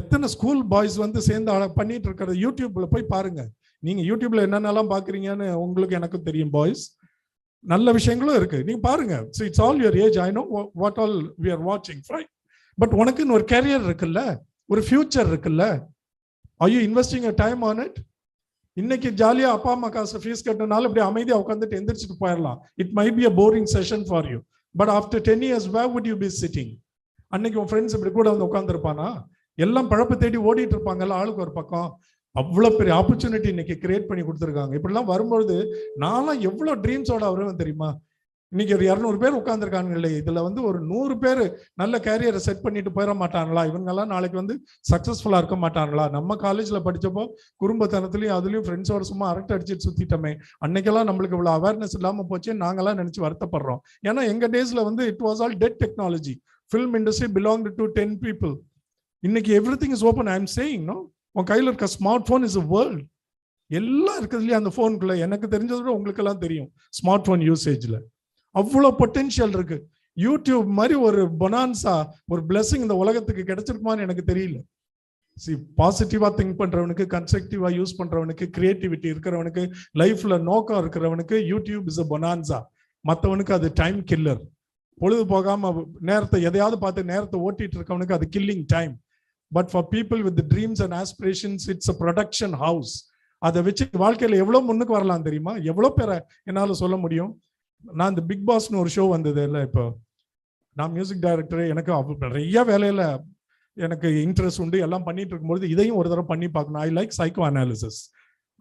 S3: எத்தனை ஸ்கூல் பாய்ஸ் வந்து சேர்ந்து பண்ணிட்டு இருக்கிறது. யூடியூப்ல போய் பாருங்க. நீங்க யூடியூப்ல என்னென்னலாம் பாக்குறீங்கன்னு உங்களுக்கு எனக்கும் தெரியும். பாய்ஸ் நல்ல விஷயங்களும் இருக்கு, நீங்க பாருங்க. So it's all your age. I know what all we are watching, right? But உனக்குன்னு ஒரு கேரியர் இருக்குல்ல, ஒரு ஃபியூச்சர் இருக்குல்ல. Are you investing your time on it? இன்னைக்கு ஜாலியா அப்பா அம்மா காசு ஃபீஸ் கட்டினால இப்படி அமைதியா உட்காந்துட்டு எந்திரிச்சிட்டு போயிடலாம். It might be a boring session for you, but after 10 years where would you be sitting? அன்னைக்கு உன் ஃப்ரெண்ட்ஸ் இப்படி கூட வந்து உட்காந்துருப்பானா? எல்லாம் பழப்பு தேடி ஓடிட்டு இருப்பாங்கல்ல, ஆளுக்கு ஒரு பக்கம். அவ்வளவு பெரிய ஆப்பர்ச்சுனிட்டி இன்னைக்கு கிரியேட் பண்ணி கொடுத்துருக்காங்க. இப்படிலாம் வரும்பொழுது நான்லாம் எவ்வளவு ட்ரீம்ஸோட வருவேன் தெரியுமா? இன்னைக்கு ஒரு 200 பேர் உட்கார்ந்துருக்காங்களே, இதுல வந்து ஒரு 100 பேர் நல்ல கேரியரை செட் பண்ணிட்டு போயிட மாட்டாங்களா? இவங்கெல்லாம் நாளைக்கு வந்து சக்சஸ்ஃபுல்லா இருக்க மாட்டாங்களா? நம்ம காலேஜ்ல படிச்சப்போ குடும்பத்தனத்துலயும் அதுலயும் ஃப்ரெண்ட்ஸோட சும்மா அரட்டை அடிச்சுட்டு சுத்திட்டோமே, அன்னைக்கெல்லாம் நம்மளுக்கு இவ்வளவு அவேர்னஸ் இல்லாம போச்சு, நாங்கெல்லாம் நினைச்சு வருத்தப்படுறோம். ஏன்னா எங்க டேஸ்ல வந்து it was all dead technology. Film industry belonged to 10 people. இன்னைக்கு everything is open. I am saying no, உன் கையில இருக்க smart phone is a world. எல்லாம் இருக்குது இல்லையா அந்த போனுக்குள்ள? எனக்கு தெரிஞ்சதை விட உங்களுக்கு எல்லாம் தெரியும் ஸ்மார்ட் போன் யூசேஜ்ல அவ்வளோ பொட்டென்ஷியல் இருக்கு. யூடியூப் மாதிரி ஒரு பொனான்சா, ஒரு பிளெஸிங் இந்த உலகத்துக்கு கிடைச்சிருக்குமான்னு எனக்கு தெரியல. பாசிட்டிவா திங்க் பண்றவனுக்கு, கன்ஸ்ட்ரக்டிவா யூஸ் பண்றவனுக்கு, கிரியேட்டிவிட்டி இருக்கிறவனுக்கு, லைஃப்ல நோக்கம் இருக்கிறவனுக்கு யூடியூப் இஸ் a bonanza. மற்றவனுக்கு அது டைம் கில்லர். பொழுது போகாம நேரத்தை எதையாவது பார்த்து நேரத்தை ஓட்டிட்டு இருக்கவனுக்கு அது killing time. But for people with dreams and aspirations it's a production house. அதை வச்சு வாழ்க்கையில எவ்வளவு முன்னுக்கு வரலாம் தெரியுமா? எவ்வளவு பேரை என்னால சொல்ல முடியும். நான் இந்த பிக் பாஸ்னு ஒரு ஷோ வந்தது இல்லை, இப்போ நான் மியூசிக் டைரக்டர், எனக்கு நிறைய வேலையில எனக்கு இன்ட்ரெஸ்ட் உண்டு. எல்லாம் பண்ணிட்டு இருக்கும்போது இதையும் ஒரு தடவை பண்ணி பார்க்கணும். I like psychoanalysis,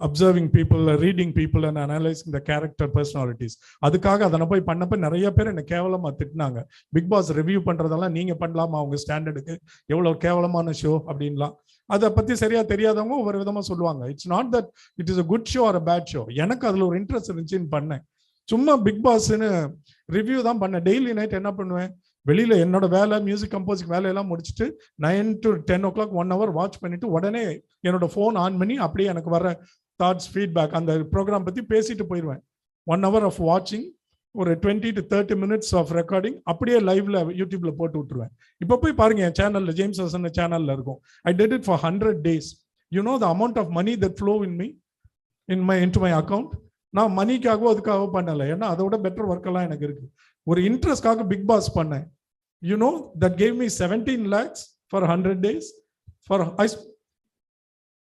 S3: observing people, reading people and analysing the character personalities. அதுக்காக அதை போய் பண்ணப்ப நிறைய பேர் என்ன கேவலமா திட்டினாங்க. பிக் பாஸ் ரிவ்யூ பண்றதெல்லாம் நீங்க பண்ணலாமா அவங்க ஸ்டாண்டர்டுக்கு? எவ்வளவு கேவலமான ஷோ அப்படின்லாம். அதை பத்தி சரியா தெரியாதவங்க ஒவ்வொரு விதமா சொல்லுவாங்க. It's not that it is a good show or a bad show. எனக்கு அதுல ஒரு இன்ட்ரெஸ்ட் இருந்துச்சுன்னு பண்ணேன். சும்மா பிக் பாஸ்ன்னு ரிவ்யூ தான் பண்ணேன். டெய்லி நைட் என்ன பண்ணுவேன், வெளியில என்னோட வேலை, மியூசிக் கம்போசிங் வேலையெல்லாம் முடிச்சுட்டு 9 to 10 o'clock 1 hour வாட்ச் பண்ணிட்டு உடனே என்னோட ஃபோன் ஆன் பண்ணி அப்படியே எனக்கு வர தாட்ஸ், ஃபீட்பேக், அந்த ப்ரோக்ராம் பத்தி பேசிட்டு போயிடுவேன். 1 hour ஆஃப் வாட்சிங், ஒரு 20 to 30 minutes ஆஃப் ரெக்கார்டிங் அப்படியே லைவ்ல யூடியூப்ல போட்டு விட்டுருவேன். இப்போ போய் பாருங்க என் சேனல்ல, ஜேம்ஸ் ஹசன் சேனல்ல இருக்கும். I did it for 100 days. You know the amount of money that flow in me into my account. நான் மணிக்காகவோ அதுக்காக பண்ணல, ஏன்னா அதோட பெட்டர் ஒர்க் எல்லாம் எனக்கு இருக்கு. ஒரு இன்ட்ரெஸ்ட்காக பிக் பாஸ் பண்ணேன். You know that gave me 17 lakhs for 100 days. For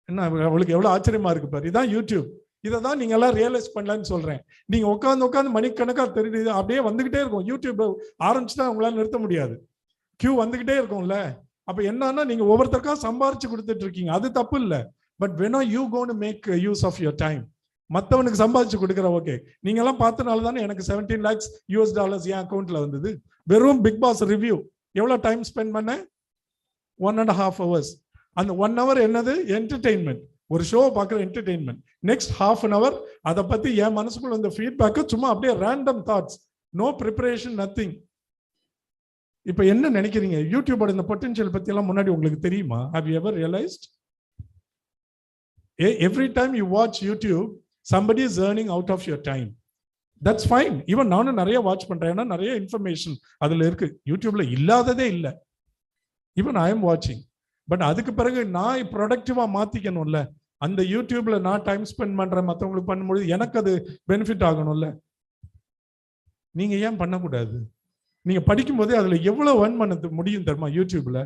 S3: என்ன, அவளுக்கு எவ்வளவு ஆச்சரியமா இருக்கு பாரு. இதான் யூடியூப். இதை தான் நீங்க எல்லாம் ரியலைஸ் பண்ணலான்னு சொல்றேன். நீங்க உட்காந்து மணிக்கணக்கா தெரியுது, அப்படியே வந்துகிட்டே இருக்கும். யூடியூப் ஆரம்பிச்சுட்டா உங்களால நிறுத்த முடியாது, கியூ வந்துகிட்டே இருக்கும்ல. அப்ப என்னன்னா நீங்க ஒவ்வொருத்தருக்கா சம்பாரிச்சு கொடுத்துட்டு இருக்கீங்க, அது தப்பு இல்லை. But when are you going to make use of your time? மற்றவனுக்கு சம்பாதிச்சு கொடுக்குற ஓகே. நீங்க எல்லாம் பார்த்தனால தானே எனக்கு $17 lakhs என் அக்கௌண்ட்ல வந்தது. வெறும் பிக் பாஸ் ரிவ்யூ எவ்வளவு டைம் ஸ்பெண்ட் பண்ண? 1.5 hours. அந்த 1 hour என்னது? என்டர்டெயின்மெண்ட். ஒரு ஷோ பார்க்குற என்டர்டெயின்மெண்ட். நெக்ஸ்ட் ½ an hour அதை பத்தி என் மனசுக்குள்ள இந்த ஃபீட்பேக்கு சும்மா அப்படியே random thoughts, no preparation, nothing. இப்போ என்ன நினைக்கிறீங்க? யூடியூபோட இந்த பொட்டன்ஷியல் பத்தி எல்லாம் முன்னாடி உங்களுக்கு தெரியுமா? Have you ever realized? Every time you watch YouTube, somebody is earning out of your time. That's fine. Even நானும் நிறைய வாட்ச் பண்றேன், ஏன்னா நிறைய இன்ஃபர்மேஷன் அதுல இருக்கு. யூடியூப்ல இல்லாததே இல்லை. ஈவன் ஐ எம் வாட்சிங். பட் அதுக்கு பிறகு நான் ப்ரொடக்டிவா மாத்திக்கணும்ல. அந்த யூடியூப்ல நான் டைம் ஸ்பெண்ட் பண்றேன், மற்றவங்களுக்கு பண்ணும்போது எனக்கு அது பெனிஃபிட் ஆகணும்ல. நீங்க ஏன் பண்ணக்கூடாது? நீங்க படிக்கும் போதே அதுல எவ்வளவு earn பண்ண முடியும் தெரியுமா யூடியூப்ல?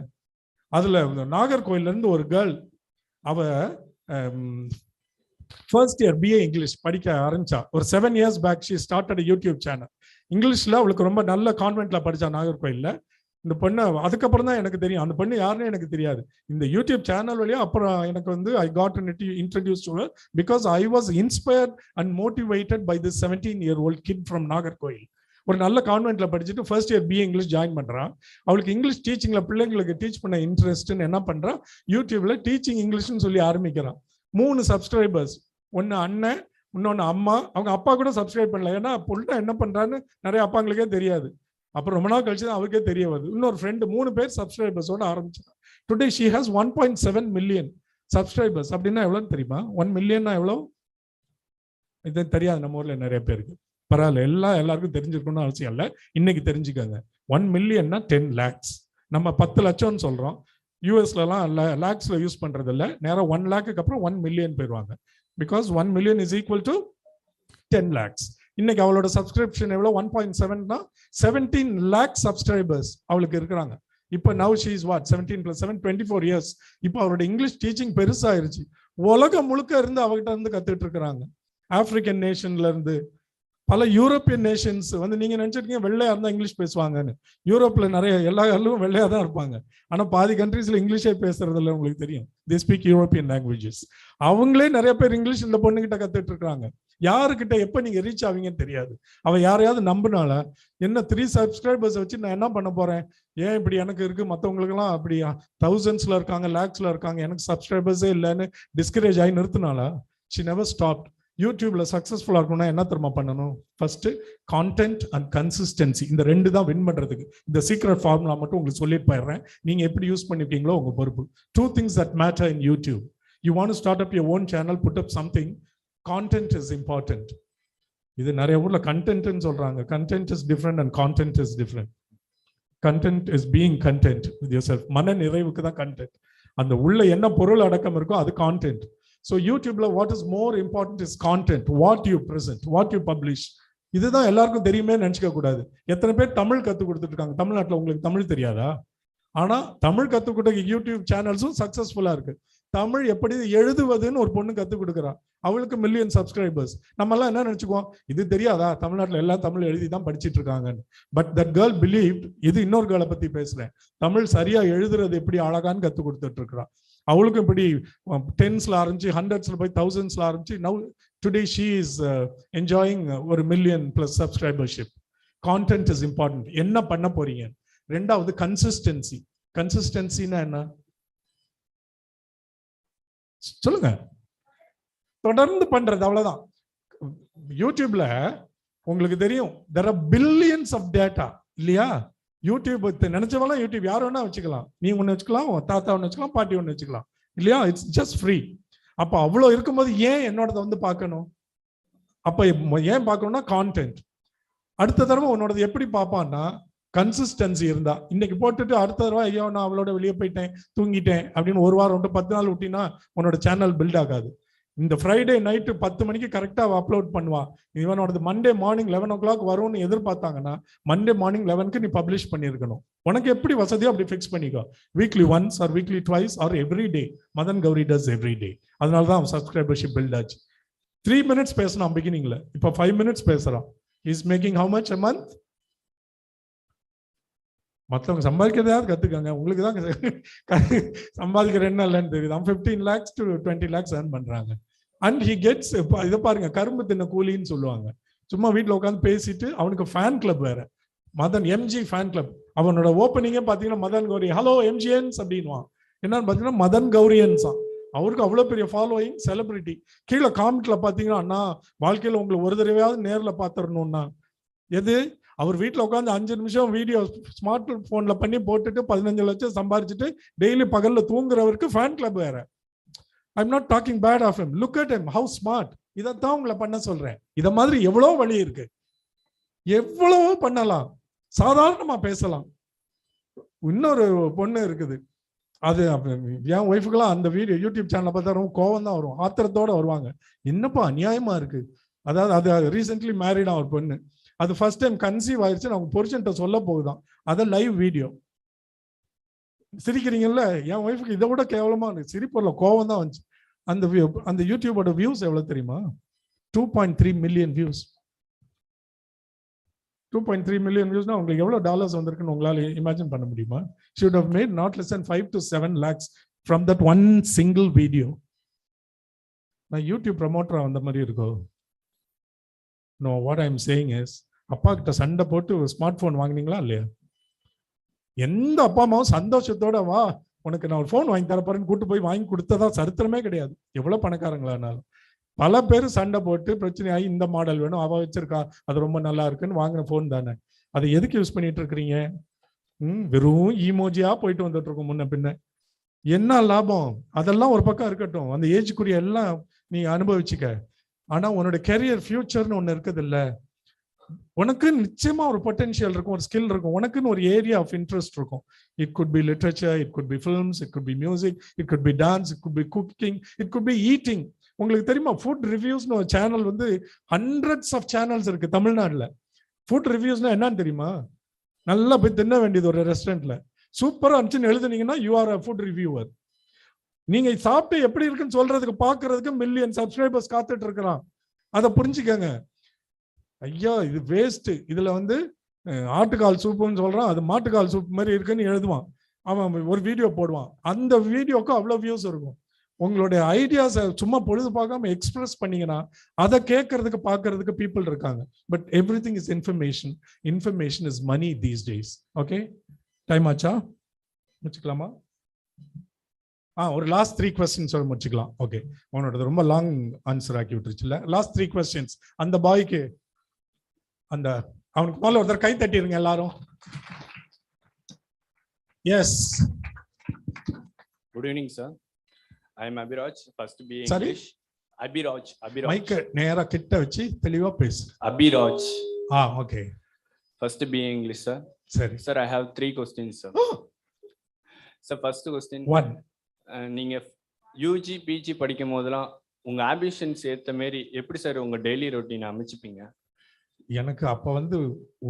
S3: அதுல நாகர்கோயில்ல இருந்து ஒரு கேர்ள், அவ ஃபர்ஸ்ட் இயர் BA இங்கிலீஷ் படிக்க ஆரம்பிச்சா. ஒரு 7 years back she started a YouTube channel. இங்கிலீஷ்ல அவளுக்கு ரொம்ப நல்ல கான்வென்ட்ல படிச்சா நாகர்கோயில்ல. இந்த பொண்ணு அதுக்கப்புறம் தான் எனக்கு தெரியும், அந்த பொண்ணு யாருன்னு எனக்கு தெரியாது. இந்த யூடியூப் சேனல் வழியா அப்புறம் எனக்கு வந்து I got introduced to her because I was inspired and motivated by this 17-year-old kid from Nagercoil. ஒரு நல்ல கான்வென்ட்ல படிச்சுட்டு first year BA English join பண்றான். அவளுக்கு இங்கிலீஷ் டீச்சிங்ல பிள்ளைங்களுக்கு டீச் பண்ண இன்ட்ரெஸ்ட்னு என்ன பண்றா, யூடியூப்ல டீச்சிங் இங்கிலீஷ்னு சொல்லி ஆரம்பிக்கிறான். 3 சப்ஸ்கிரைபர்ஸ், ஒன்னு அண்ணன், இன்னொன்னு அம்மா. அவங்க அப்பா கூட சப்ஸ்கிரைப் பண்ணல, ஏன்னா பொண்ணு என்ன பண்றான்னு நிறைய அப்பாங்களுக்கே தெரியாது. அப்புறம் ரொம்ப நாள் கழிச்சு தான் அவருக்கே தெரிய வருது. இன்னொரு ஃப்ரெண்டு, 3 பேர் சப்ஸ்கிரைபர்ஸோட ஆரம்பிச்சாங்க. Today she has 1.7 million subscribers. அப்படின்னா எவ்வளோன்னு தெரியுமா? 1 million எவ்வளோ? இது தெரியாது நம்ம ஊர்ல நிறைய பேருக்கு. பரவாயில்ல, எல்லாருக்கும் தெரிஞ்சிருக்கணும்னு அவசியம் இல்லை, இன்னைக்கு தெரிஞ்சுக்கோங்க. 1 million 10 lakhs. நம்ம 10 லட்சம்னு சொல்றோம். யூஎஸ்லாம் லேக்ஸ்ல யூஸ் பண்றது இல்லை, நேரம் 1 lakhக்கு அப்புறம் 1 million போயிடுவாங்க. Because 1 million is equal to 10 lakhs. இன்னைக்கு அவளோட சப்ஸ்கிரிப்ஷன் எவ்வளவு? 1.7னா 17 lakh சப்ஸ்கிரைபர்ஸ் அவளுக்கு இருக்கிறாங்க. இப்போ now she is what 17 + 7 24 years. இப்போ அவரோட இங்கிலீஷ் டீச்சிங் பெருசாயிருச்சு. உலகம் முழுக்க இருந்து அவகிட்ட இருந்து கத்துட்டு இருக்கிறாங்க. ஆப்பிரிக்கன் நேஷன்ல இருந்து, பல யூரோப்பியன் நேஷன்ஸ் வந்து, நீங்க நினைச்சிருக்கீங்க வெள்ளையா இருந்தா இங்கிலீஷ் பேசுவாங்கன்னு. யூரோப்ல நிறைய எல்லா எல்லாம் வெள்ளையா தான் இருப்பாங்க, ஆனா பாதி கண்ட்ரீஸ்ல இங்கிலீஷே பேசுறது இல்லை. உங்களுக்கு தெரியும், they speak European languages. அவங்களே நிறைய பேர் இங்கிலீஷ் இந்த பொண்ணுகிட்ட கத்துட்டு இருக்காங்க. யாருக்கிட்ட எப்ப நீங்க ரீச் ஆவீங்கன்னு தெரியாது. அவ யாரையாவது நம்பினால என்ன 3 சப்ஸ்கிரைபர்ஸ் வச்சு நான் என்ன பண்ண போறேன், ஏன் இப்படி எனக்கு இருக்கு, மற்றவங்களுக்கு எல்லாம் அப்படி thousandsல இருக்காங்க, lakhsல இருக்காங்க, எனக்கு சப்ஸ்கிரைபர்ஸே இல்லைன்னு டிஸ்கரேஜ் ஆகி நிறுத்தினால. she never stopped. யூடியூப்ல சக்சஸ்ஃபுல்லா இருக்கணும்னா என்ன தெரியுமா பண்ணணும்? First content and consistency. இந்த 2 தான் வின் பண்றதுக்கு. இந்த சீக்ரெட் ஃபார்முலா மட்டும் உங்களுக்கு சொல்லிட்டு போயிடுறேன், நீங்க எப்படி யூஸ் பண்ணிருக்கீங்களோ உங்க பொறுப்பு. 2 things that matter in YouTube. You want to start up your own channel, put up something. Content is important. இது நிறைய ஊர்ல கண்டென்ட்னு சொல்றாங்க. Content is different and content is different. Content is being content with yourself. மன நிறைவுக்கு தான் content. அந்த உள்ள என்ன பொருள் அடக்கம் இருக்கோ அது content. So YouTubeல what is more important is content. What you present, what you publish. இதுதான் எல்லாருக்கும் தெரியுமே நினைச்சுக்க கூடாது. எத்தனை பேர் தமிழ் கத்து கொடுத்துட்டு இருக்காங்க தமிழ்நாட்டுல? உங்களுக்கு தமிழ் தெரியாதா? ஆனா தமிழ் கத்து கொடுத்த யூடியூப் சேனல்ஸும் சக்சஸ்ஃபுல்லா இருக்கு. தமிழ் எப்படி எழுதுவதுன்னு ஒரு பொண்ணு கத்து கொடுக்குறா, அவளுக்கு மில்லியன் சப்ஸ்கிரைபர்ஸ். நம்ம எல்லாம் என்ன நினைச்சுக்குவோம், இது தெரியாதா, தமிழ்நாட்டுல எல்லாம் தமிழ் எழுதி தான் படிச்சுட்டு இருக்காங்கன்னு. But that girl believed. இது இன்னொரு கேர்ளை பத்தி பேசுறேன். தமிழ் சரியா எழுதுறது எப்படி அழகான்னு கத்து கொடுத்துட்டு இருக்கிறா. அவளுக்கும் இப்படி 10sல ஆரம்பிச்சு 100sல போய் 1000sல ஆரம்பிச்சு now today she is enjoying ஒரு மில்லியன் பிளஸ் சப்ஸ்கிரைபர்ஷிப். Content is important. என்ன பண்ண போறீங்க? 2வது கன்சிஸ்டன்சி. கன்சிஸ்டன்சினா என்ன சொல்லுங்க? தொடர்ந்து பண்றது, அவ்வளவுதான். யூடியூப்ல உங்களுக்கு தெரியும் there are billions of data இல்லையா? யூடியூப் நினைச்சவெல்லாம் யூடியூப் யார் வேணா வச்சுக்கலாம். நீ ஒண்ணு வச்சுக்கலாம், தாத்தா ஒண்ணு வச்சுக்கலாம், பாட்டி ஒண்ணு வச்சுக்கலாம் இல்லையா? It's just free. அப்ப அவ்வளவு இருக்கும்போது ஏன் என்னோடத வந்து பார்க்கணும்? அப்ப ஏன் பார்க்கணும்னா கான்டென்ட். அடுத்த தடவை உன்னோடது எப்படி பார்ப்பான்னா கன்சிஸ்டன்சி இருந்தா. இன்னைக்கு போட்டுட்டு அடுத்த தடவை ஐயோ நான் அவளோட வெளியே போயிட்டேன் தூங்கிட்டேன் அப்படின்னு 1 வாரம் 10 நாள் விட்டினா உன்னோட சேனல் பில்ட் ஆகாது. இந்த ஃப்ரைடே நைட்டு 10 மணிக்கு கரெக்டா அப்லோட் பண்ணுவா. இவனோட மண்டே மார்னிங் 11 o'clock வரும்னு எதிர்பார்த்தாங்கன்னா மண்டே மார்னிங் 11க்கு நீ பப்ளிஷ் பண்ணிருக்கணும். உனக்கு எப்படி வசதியோ அப்படி ஃபிக்ஸ் பண்ணிக்கோ. Weekly once or weekly twice or every day. Madan Gowri does every day. அதனாலதான் அவன் சப்ஸ்கிரைபர்ஷிப் பில்ட் ஆச்சு. 3 minutes பேசணும் பிகினிங்ல, இப்போ 5 minutes பேசுறான். He's making how much a month? மற்றவங்க சம்பாதிக்கிறதாவது கத்துக்கங்க, உங்களுக்கு தான் சம்பாதிக்கிற என்ன இல்லைன்னு தெரியுது. 15 lakhs to 20 lakhs earn பண்றாங்க. அண்ட் ஹி கெட்ஸ், இதை பாருங்க, கரும்பு தின்ன கூலின்னு சொல்லுவாங்க. சும்மா வீட்டில் உட்காந்து பேசிட்டு அவனுக்கு ஃபேன் கிளப் வேற, மதன் எம்ஜி ஃபேன் கிளப். அவனோட ஓப்பனிங்கே பார்த்தீங்கன்னா மதன் கௌரி, ஹலோ எம்ஜிஎன்ஸ் அப்படின்வான். என்னன்னு பார்த்தீங்கன்னா மதன் கௌரியன்ஸா. அவருக்கு அவ்வளோ பெரிய ஃபாலோயிங், செலிபிரிட்டி. கீழே காமெண்ட்ல பார்த்தீங்கன்னா, அண்ணா வாழ்க்கையில் உங்களை ஒரு தடவையாவது நேரில் பார்த்துடணும்னா எது, அவர் வீட்டில் உட்காந்து 5 நிமிஷம் வீடியோ ஸ்மார்ட் போன்ல பண்ணி போட்டுட்டு 15 லட்சம் சம்பாரிச்சுட்டு டெய்லி பகல்ல தூங்குறவருக்கு ஃபேன் கிளப் வேற. I'm not talking bad of him. Look at him, how smart. இதைத்தான் உங்களை பண்ண சொல்றேன். இத மாதிரி எவ்வளோ வழி இருக்கு, எவ்வளவோ பண்ணலாம், சாதாரணமா பேசலாம். இன்னொரு பொண்ணு இருக்குது, அது என் ஒய்ஃபுக்கெல்லாம் அந்த வீடியோ யூடியூப் சேனலை பார்த்தா ரொம்ப கோவம் தான் வரும், ஆத்திரத்தோட வருவாங்க. என்னப்பா அநியாயமா இருக்கு. அதாவது அது ரீசென்ட்லி மேரிடா ஒரு பொண்ணு, அது ஃபர்ஸ்ட் டைம் கன்சீவ் ஆயிடுச்சு, அவங்க புருஷன்ட்ட சொல்ல போகுதான், அதை லைவ் வீடியோ. சிரிக்கிறீங்கல்ல, என் ஒய்ஃபுக்கு இதை விட கேவலமா இருக்கு, சிரிப்பர்ல கோவம் தான் வந்துச்சு. அந்த யூடியூபோட வியூஸ் எவ்வளவு தெரியுமா? 2.3 million வியூஸ். 2.3 million வியூஸ்னா உங்களுக்கு எவ்வளவு டாலர்ஸ் வந்திருக்குன்னு உங்களால இமேஜின் பண்ண முடியுமா? Should have made not less than 5 to 7 lakhs from that one single video. நான் யூடியூப் ப்ரமோட்டரா வந்த மாதிரி இருக்கோ? No, what I'm saying is, அப்பா கிட்ட சண்டை போட்டு ஸ்மார்ட் போன் வாங்கினீங்களா இல்லையா? எந்த அப்பா அம்மாவும் சந்தோஷத்தோட வா உனக்கு நான் ஒரு போன் வாங்கி தரப்போறேன்னு கூட்டு போய் வாங்கி கொடுத்ததா சரித்திரமே கிடையாது, எவ்வளவு பணக்காரங்களானாலும். பல பேர் சண்டை போட்டு பிரச்சனையாகி இந்த மாடல் வேணும், அவ வச்சிருக்கா அது ரொம்ப நல்லா இருக்குன்னு வாங்கின போன் தானே. அதை எதுக்கு யூஸ் பண்ணிட்டு இருக்கிறீங்க? வெறும் ஈமோஜியா போயிட்டு வந்துட்டு இருக்கோம் முன்ன பின்ன. என்ன லாபம்? அதெல்லாம் ஒரு பக்கம் இருக்கட்டும், அந்த ஏஜுக்குரிய எல்லாம் நீ அனுபவிச்சுக்க. ஆனா உன்னோட கெரியர் ஃபியூச்சர்னு ஒண்ணு இருக்குது இல்ல, உனக்கு நிச்சயமா ஒரு பொட்டன்ஷியல் இருக்கும், ஒரு ஸ்கில் இருக்கும், உனக்குன்னு ஒரு ஏரியா ஆஃப் இன்ட்ரெஸ்ட் இருக்கும். It could be literature, it could be films, it could be music, it could be dance, it could be cooking, it could be eating. உங்களுக்கு தெரியுமா, ஃபுட் ரிவ்யூஸ்னு ஒரு சேனல் வந்து ஹண்ட்ரட்ஸ் ஆஃப் சேனல்ஸ் இருக்கு தமிழ்நாடுல. Food ரிவ்யூஸ்னா என்னன்னு தெரியுமா? நல்லா போய் தின்ன வேண்டியது ஒரு ரெஸ்டாரண்ட்ல, சூப்பரா இருந்துச்சுன்னு எழுதுனீங்கன்னா you are a food reviewer. நீங்க சாப்பிட்டு எப்படி இருக்குன்னு சொல்றதுக்கு பாக்குறதுக்கு மில்லியன் சப்ஸ்கிரைபர்ஸ் காத்துட்டு இருக்கிறான். அதை புரிஞ்சுக்கங்க. ஐயா இது வேஸ்ட். இதுல வந்து ஆட்டுக்கால் சூப்புன்னு சொல்றான், அது மாட்டுக்கால் சூப் மாதிரி இருக்குன்னு எழுதுவான் அவன், ஒரு வீடியோ போடுவான். அந்த வீடியோக்கு அவ்வளவு வியூஸ் இருக்கும். உங்களுடைய ஐடியாஸை சும்மா பொழுது பார்க்காம எக்ஸ்பிரஸ் பண்ணீங்கன்னா அதை கேட்கறதுக்கு பார்க்கறதுக்கு பீப்புள் இருக்காங்க. But everything is information. Information is money these days. Okay, time ஆச்சா? முடிச்சுக்கலாமா? ஒரு லாஸ்ட் 3 questions சொல்ல முடிச்சுக்கலாம். ஓகே, உன்னோட ரொம்ப லாங் ஆன்சர் ஆக்கி விட்டுருச்சுல. Last 3 questions. அந்த பாய்க்கு அந்த அவனுக்கு முதல்ல ஒருத்தர் கை தட்டிருங்க எல்லாரும். S.
S12: Good evening, sir. I am Abhiraj, first BA
S3: Sorry?
S12: English. Abhiraj.
S3: Mic நேரா கிட்ட வச்சு தெளிவா பேசு.
S12: Abhiraj.
S3: Okay.
S12: First BA English, sir.
S3: சரி.
S12: Sir, I have 3 questions, sir. Sir, first question.
S3: 1.
S12: நீங்க UG PG படிக்கும் போதெல்லாம் உங்க ஆம்பிஷன்ஸ் ஏத்த மாதிரி எப்படி சார் உங்க டெய்லி ரொட்டீன் அமைச்சுப்பீங்க?
S3: எனக்கு அப்ப வந்து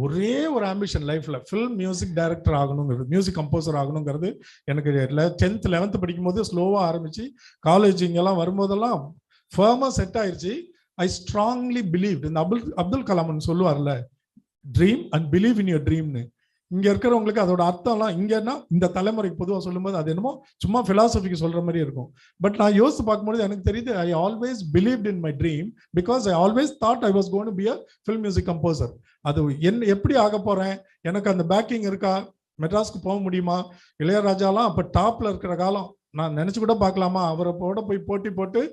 S3: ஒரே ஒரு ஆம்பிஷன் லைஃப்ல, ஃபில்ம் மியூசிக் டைரக்டர் ஆகணுங்கிறது, மியூசிக் கம்போசர் ஆகணுங்கிறது எனக்கு 10th 11th படிக்கும் போது ஸ்லோவா ஆரம்பிச்சு காலேஜ் இங்கெல்லாம் வரும்போதெல்லாம் ஃபர்மா செட் ஆயிடுச்சு. ஐ ஸ்ட்ராங்லி பிலீவ் இந்த அப்துல் கலாம் சொல்லுவார்ல, dream and believe in your ட்ரீம்னு. இங்க இருக்கிறவங்களுக்கு அதோட அர்த்தம்லாம் இங்கன்னா இந்த தலைமுறைக்கு பொதுவாக சொல்லும்போது அது என்னமோ சும்மா பிலாசபிக்கு சொல்ற மாதிரி இருக்கும். பட் நான் யோசித்து பார்க்கும்போது எனக்கு தெரியுது, I always believed in my dream because I always thought I was going to be a film music composer. அது எப்படி ஆக போறேன், எனக்கு அந்த பேக்கிங் இருக்கா, மெட்ராஸ்க்கு போக முடியுமா? இளையராஜாலாம் அப்ப டாப்ல இருக்கிற காலம், நான் நினைச்சு கூட பார்க்கலாமா அவரோட போய் போட்டி போட்டு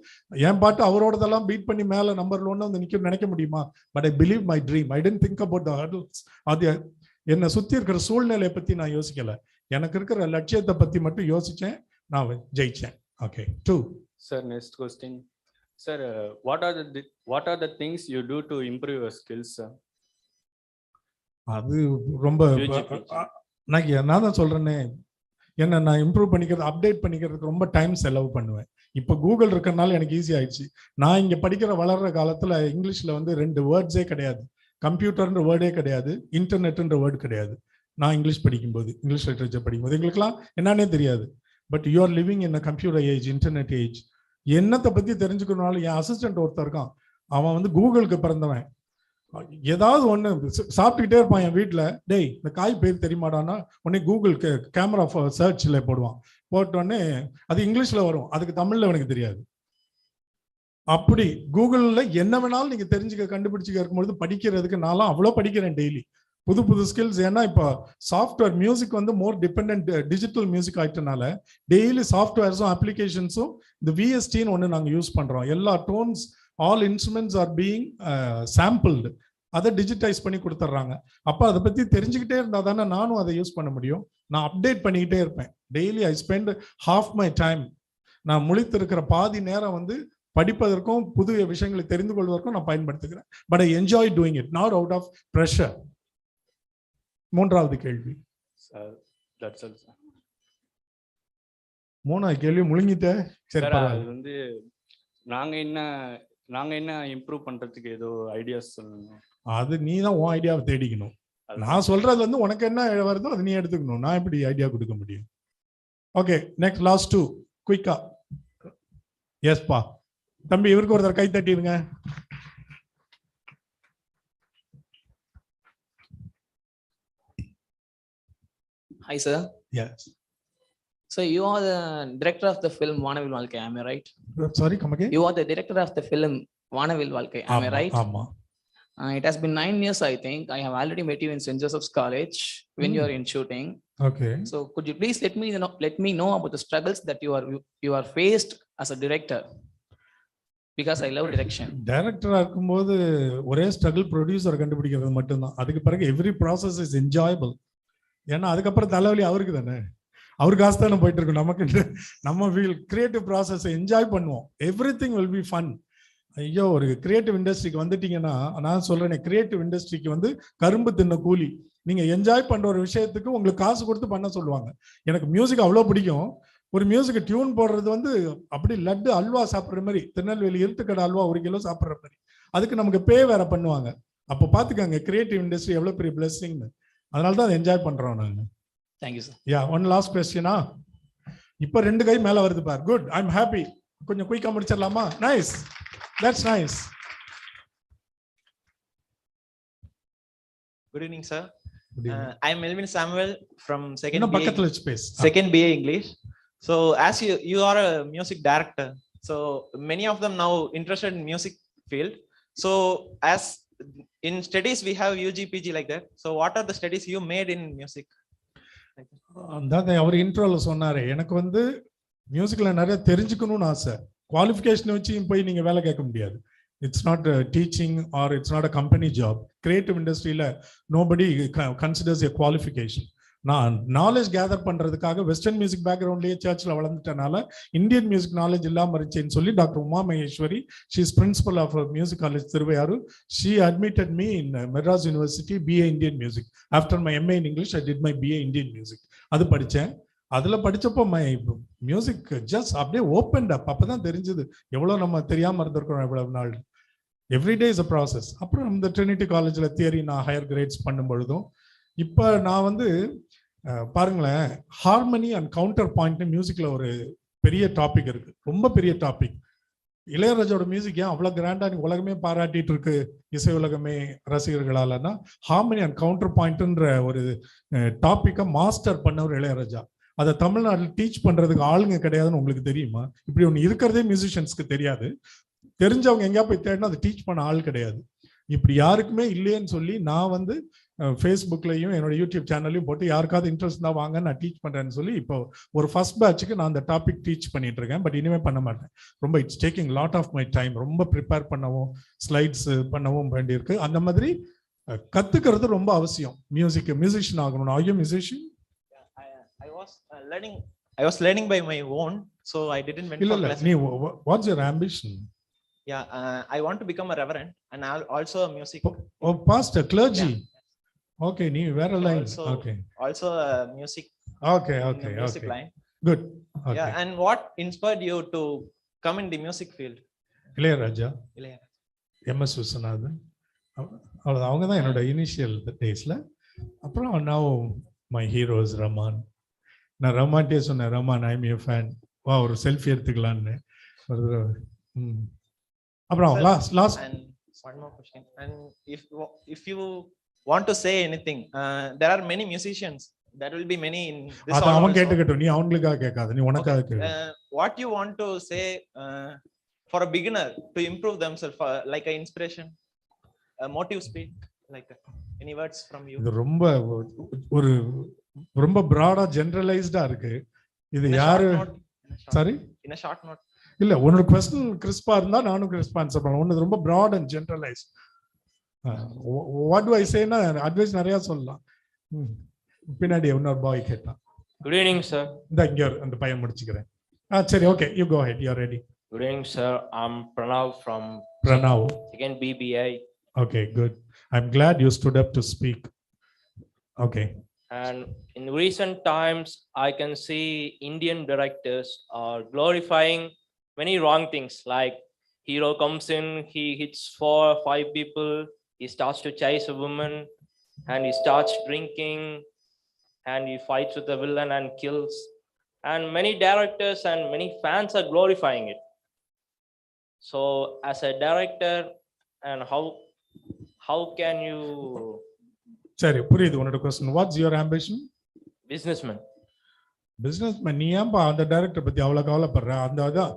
S3: என் பாட்டு அவரோடதெல்லாம் பீட் பண்ணி மேல நம்பர் 1 வந்து நினைக்க முடியுமா? But I believe my dream. I tend think about the hurdles. அது என்னை சுத்தி இருக்கிற சூழ்நிலையை பத்தி நான் யோசிக்கல, எனக்கு இருக்கிற லட்சியத்தை பத்தி மட்டும் யோசிச்சேன், நான் ஜெயிச்சேன். Okay. 2.
S12: Sir, next question. Sir, what are the things you do to improve your skills, sir?
S3: அது ரொம்ப நான் தான் சொல்றேனே, என்ன நான் இம்ப்ரூவ் பண்ணிக்கிறது, அப்டேட் பண்ணிக்கிறதுக்கு ரொம்ப டைம் செலவு பண்ணுவேன். இப்போ கூகுள் இருக்கிறதுனால எனக்கு ஈஸி ஆயிடுச்சு. நான் இங்க படிக்கிற வளர்ற காலத்துல இங்கிலீஷ்ல வந்து 2 வேர்ட்ஸே கிடையாது, கம்ப்யூட்டர்ன்ற வேர்டே கிடையாது, இன்டர்நெட்ன்ற வேர்டு கிடையாது. நான் இங்கிலீஷ் படிக்கும்போது, இங்கிலீஷ் லிட்ரேச்சர் படிக்கும்போது எங்களுக்குலாம் என்னன்னே தெரியாது. But you are living in a computer age, internet age. என்னத்தை பத்தி தெரிஞ்சுக்கணும்னாலும் என் அசிஸ்டன்ட் ஒருத்தர் இருக்கான், அவன் வந்து கூகுளுக்கு பிறந்தவன். ஏதாவது ஒண்ணு சாப்பிட்டுக்கிட்டே இருப்பான் என் வீட்டுல. டேய் இந்த காய் பேர் தெரியுமாடான்னா உடனே கூகுள் கேமரா சர்ச்ல போடுவான். போட்டோடனே அது இங்கிலீஷ்ல வரும், அதுக்கு தமிழ்ல எனக்கு தெரியாது. அப்படி கூகுள்ல என்ன வேணாலும் நீங்க தெரிஞ்சுக்க கண்டுபிடிச்சுக்க இருக்கும்பொழுது படிக்கிறதுக்கு நான்லாம் அவ்வளோ படிக்கிறேன் டெய்லி. புது புது ஸ்கில்ஸ். ஏன்னா இப்போ சாஃப்ட்வேர் மியூசிக் வந்து மோர் டிபெண்ட் டிஜிட்டல் மியூசிக் ஆயிட்டனால டெய்லி சாஃப்ட்வேர்ஸும் அப்ளிகேஷன்ஸும் இந்த விஎஸ்டின்னு ஒன்று நாங்கள் யூஸ் பண்றோம். எல்லா tones all instruments are being sampled. அதை டிஜிட்டைஸ் பண்ணி கொடுத்துட்றாங்க. அப்போ அதை பற்றி தெரிஞ்சுக்கிட்டே இருந்தால் தானே நானும் அதை யூஸ் பண்ண முடியும். நான் அப்டேட் பண்ணிக்கிட்டே இருப்பேன். Daily I spend half my time. நான் முழித்திருக்கிற பாதி நேரம் வந்து படிப்பதற்கும் புது விஷயங்களை தெரிந்து கொள்வதற்கும் நான் பயன்படுத்துகிறேன். But I enjoy doing it, not out of pressure. மூன்றாவது கேள்வி. மூணாவது கேள்வி முழுங்கிட்ட. சரி,
S12: அது வந்து நாங்க என்ன இம்ப்ரூவ் பண்றதுக்கு ஏதோ ஐடியாஸ் சொல்லணும்.
S3: அது நீ தான் உன் ஐடியாவை தேடிக்கணும். நான் சொல்றது வந்து உனக்கு என்ன வருதோ அது நீ எடுத்துக்கணும். நான் எப்படி ஐடியா கொடுக்க முடியும்? ஓகே, நெக்ஸ்ட் லாஸ்ட் 2 குயிக்கா. எஸ்பா தம்பி, இவருக்கு ஒருத்தர் கை தட்டிடுங்க.
S13: Hi, sir.
S3: Yes.
S13: So you are the director of the film Vanavil Valkai, am I right?
S3: Sorry, come again.
S13: You are the director of the film Vanavil Valkai, am I right?
S3: Amma.
S13: It has been 9 years, I think. I have already met you in St. Joseph's College when you are in shooting.
S3: Okay.
S13: So could you please let me know about the struggles that you are faced as a director? Because I love direction.
S3: டைரக்டரா இருக்கும்போது ஒரே struggle producer கண்டுபிடிக்கிறது மட்டும்தான். அதுக்கு பிறகு every process is enjoyable. ஏன்னா அதுக்கப்புறம் தலைவலி அவருக்கு தானே. அவர் காசு தானே போயிட்டு இருக்கு. நமக்கு நம்ம கிரியேட்டிவ் ப்ராசஸ் என்ஜாய் பண்ணுவோம். Every thing will be fun. ஐயோ, ஒரு கிரியேட்டிவ் இண்டஸ்ட்ரிக்கு வந்துட்டீங்கன்னா, நான் சொல்றேன், கிரியேட்டிவ் இண்டஸ்ட்ரிக்கு வந்து கரும்பு தின்ன கூலி. நீங்க என்ஜாய் பண்ற ஒரு விஷயத்துக்கு உங்களுக்கு காசு கொடுத்து பண்ண சொல்லுவாங்க. எனக்கு மியூசிக் அவ்வளோ பிடிக்கும். ஒரு மியூசிக் டியூன் போடுறது வந்து அப்படி லட்டு அல்வா சாப்பிட்ற மாதிரி, திருநெல்வேலி இருட்டுக்கடை அல்வா 1 கிலோ சாப்பிட்ற மாதிரி. அதுக்கு நமக்கு பே வேற பண்ணுவாங்க. அப்போ பாத்துக்கோங்க கிரியேட்டிவ் இண்டஸ்ட்ரி எவ்வளவு பெரிய பிளெஸிங்னு. அதனால தான் அதை என்ஜாய் பண்றோம் நாங்க.
S13: Thank you, sir.
S3: One last கொஸ்டினா. இப்போ 2 கை மேல வருது பார். Good, I am happy. கொஞ்சம் குயிக்கா முடிச்சிடலாமா? Nice, that's nice.
S14: Good evening, sir. I am Melvin Samuel from second
S3: BA
S14: English. So as you are a music director, so many of them now interested in music field. So as in studies we have UG PG like that. So what are the studies you made in music?
S3: அதான் அவர் இன்ட்ரோல சொன்னாரு. எனக்கு வந்து மியூசிக்ல நிறைய தெரிஞ்சுக்கணும்னு ஆசை. Qualification வச்சு போய் நீங்க வேலை கேட்க முடியாது. It's not teaching or it's not a company job. Creative இண்டஸ்ட்ரியில நோபடி கன்சிடர்ஸ் எ குவாலிஃபிகேஷன். நான் நாலேஜ் கேதர் பண்றதுக்காக வெஸ்டர்ன் மியூசிக் பேக்ரவுண்ட்லயே சர்ச்சில் வளர்ந்துட்டனால இந்தியன் மியூசிக் நாலேஜ் இல்லாம இருந்துச்சுன்னு சொல்லி doctor Uma Maheswari, she is principal of music college Thiruvaiyaru, she admitted me in Madras university BA Indian music. After my MA in English I did my BA Indian music. அது படித்தேன். அதுல படிச்சப்போ மை மியூசிக் ஜஸ்ட் அப்படியே open up. அப்பதான் தெரிஞ்சது எவ்வளவு நம்ம தெரியாம இருந்திருக்கிறோம் எவ்வளவு நாள். Everyday is a process. அப்புறம் இந்த ட்ரினிட்டி காலேஜ்ல தியரி நான் ஹையர் கிரேட்ஸ் பண்ணும் பொழுதும் இப்போ நான் வந்து பாருங்களேன், ஹார்மனி அண்ட் கவுண்டர் பாயிண்ட் மியூசிக்ல ஒரு பெரிய டாபிக் இருக்கு, ரொம்ப பெரிய டாபிக். இளையராஜாவோட மியூசிக் ஏன் அவ்வளவு கிராண்டா உலகமே பாராட்டிட்டு இருக்கு, இசை உலகமே ரசிகர்களாலன்னா ஹார்மனி அண்ட் கவுண்டர் பாயிண்ட்ன்ற ஒரு டாபிக்கை மாஸ்டர் பண்ணவர் இளையராஜா. அதை தமிழ்நாட்டில் டீச் பண்றதுக்கு ஆளுங்க கிடையாதுன்னு உங்களுக்கு தெரியுமா? இப்படி ஒன்று இருக்கிறதே மியூசிஷியன்ஸ்க்கு தெரியாது. தெரிஞ்சவங்க எங்கேயா போய் தேடினா அதை டீச் பண்ண ஆள் கிடையாது. இப்படி யாருக்குமே இல்லையேன்னு சொல்லி நான் வந்து ஃபேஸ்புக்லையும் என்னோட யூடியூப் சேனல்லையும் போட்டு யாருக்காவது இன்ட்ரெஸ்ட் தான் வாங்க நான் டீச் பண்றேன்னு சொல்லி இப்போ ஒரு ஃபர்ஸ்ட் பேட்சுக்கு நான் அந்த டாபிக் டீச் பண்ணிட்டு இருக்கேன். பட் இனிமே பண்ண மாட்டேன். ரொம்ப it's taking lot of my time. ரொம்ப ப்ரிப்பேர் பண்ணவும் ஸ்லைட்ஸ் பண்ணவும் வேண்டியிருக்கு. அந்த மாதிரி கத்துக்கிறது ரொம்ப அவசியம். மியூசிஷியன் ஆகணும். Are you musician?
S14: I was learning by my own, so I didn't went for classes.
S3: What's your ambition?
S14: Yeah, I want to become a reverend and also a music.
S3: Oh, pastor, clergy.
S14: Yeah.
S3: Okay, nee vera line. Okay.
S14: Also music.
S3: Okay.
S14: Music line.
S3: Good. Okay.
S14: Yeah, and what inspired you to come in the music field?
S3: Ilaiyaraaja, MS Viswanathan, அவங்க தான் என்னோட initial டேஸ்ல. அப்புறம் now my hero is Rahman. நான் ரஹ்மான்ட்டே சொன்னேன், Rahman I am your fan, வா ஒரு selfie எடுத்துக்கலான்னு. அப்புறம் last
S14: one more question. And if you want to say anything, there are many musicians. There will be many in this
S3: அது
S14: hall
S3: அவன்
S14: also.
S3: கேட்டுக்கிட்டோம், நீ அவங்களுக்காக கேட்காத, நீ உனக்காக கேளு.
S14: What you want to say for a beginner to improve themselves, like an inspiration, a motive speak, like any words from you?
S3: இது ரொம்ப ஒரு ரொம்ப broad-ஆ generalized-ஆ இருக்கு. இது
S14: In a
S3: யாரு
S14: short note,
S3: sorry
S14: in a short note.
S3: இல்ல, உன்னோட question கிறிஸ்பா இருந்தா நானும் கிறிஸ்பா ஆன்சர் பண்ணுவேன். உன்னது ரொம்ப broad and generalized. What do I say னா அட்வைஸ் நிறைய சொல்லலாம். பின்னாடி இன்னொரு பாய் கேட்டான்.
S15: Good evening, sir.
S3: இங்க அந்த பையன் முடிச்சுக்கிறேன். சரி, okay, you go ahead, you are ready.
S15: Good evening, sir. I'm Pranav from
S3: Pranav.
S15: second BBI.
S3: Okay, good. I'm glad you stood up to speak. Okay.
S15: And in recent times, I can see Indian directors are glorifying many wrong things. Like hero comes in, he hits 4 or 5 people, he starts to chase a woman, and he starts drinking, and he fights with the villain and kills. And many directors and many fans are glorifying it. So as a director, and how can you?
S3: சரி, புரியுது உன்னோட question. What's your ambition?
S15: Businessman.
S3: Businessman. நீ ஏன்பா அந்த director பத்தி அவ்வளவு கவலைப்படுற? அந்த அதான்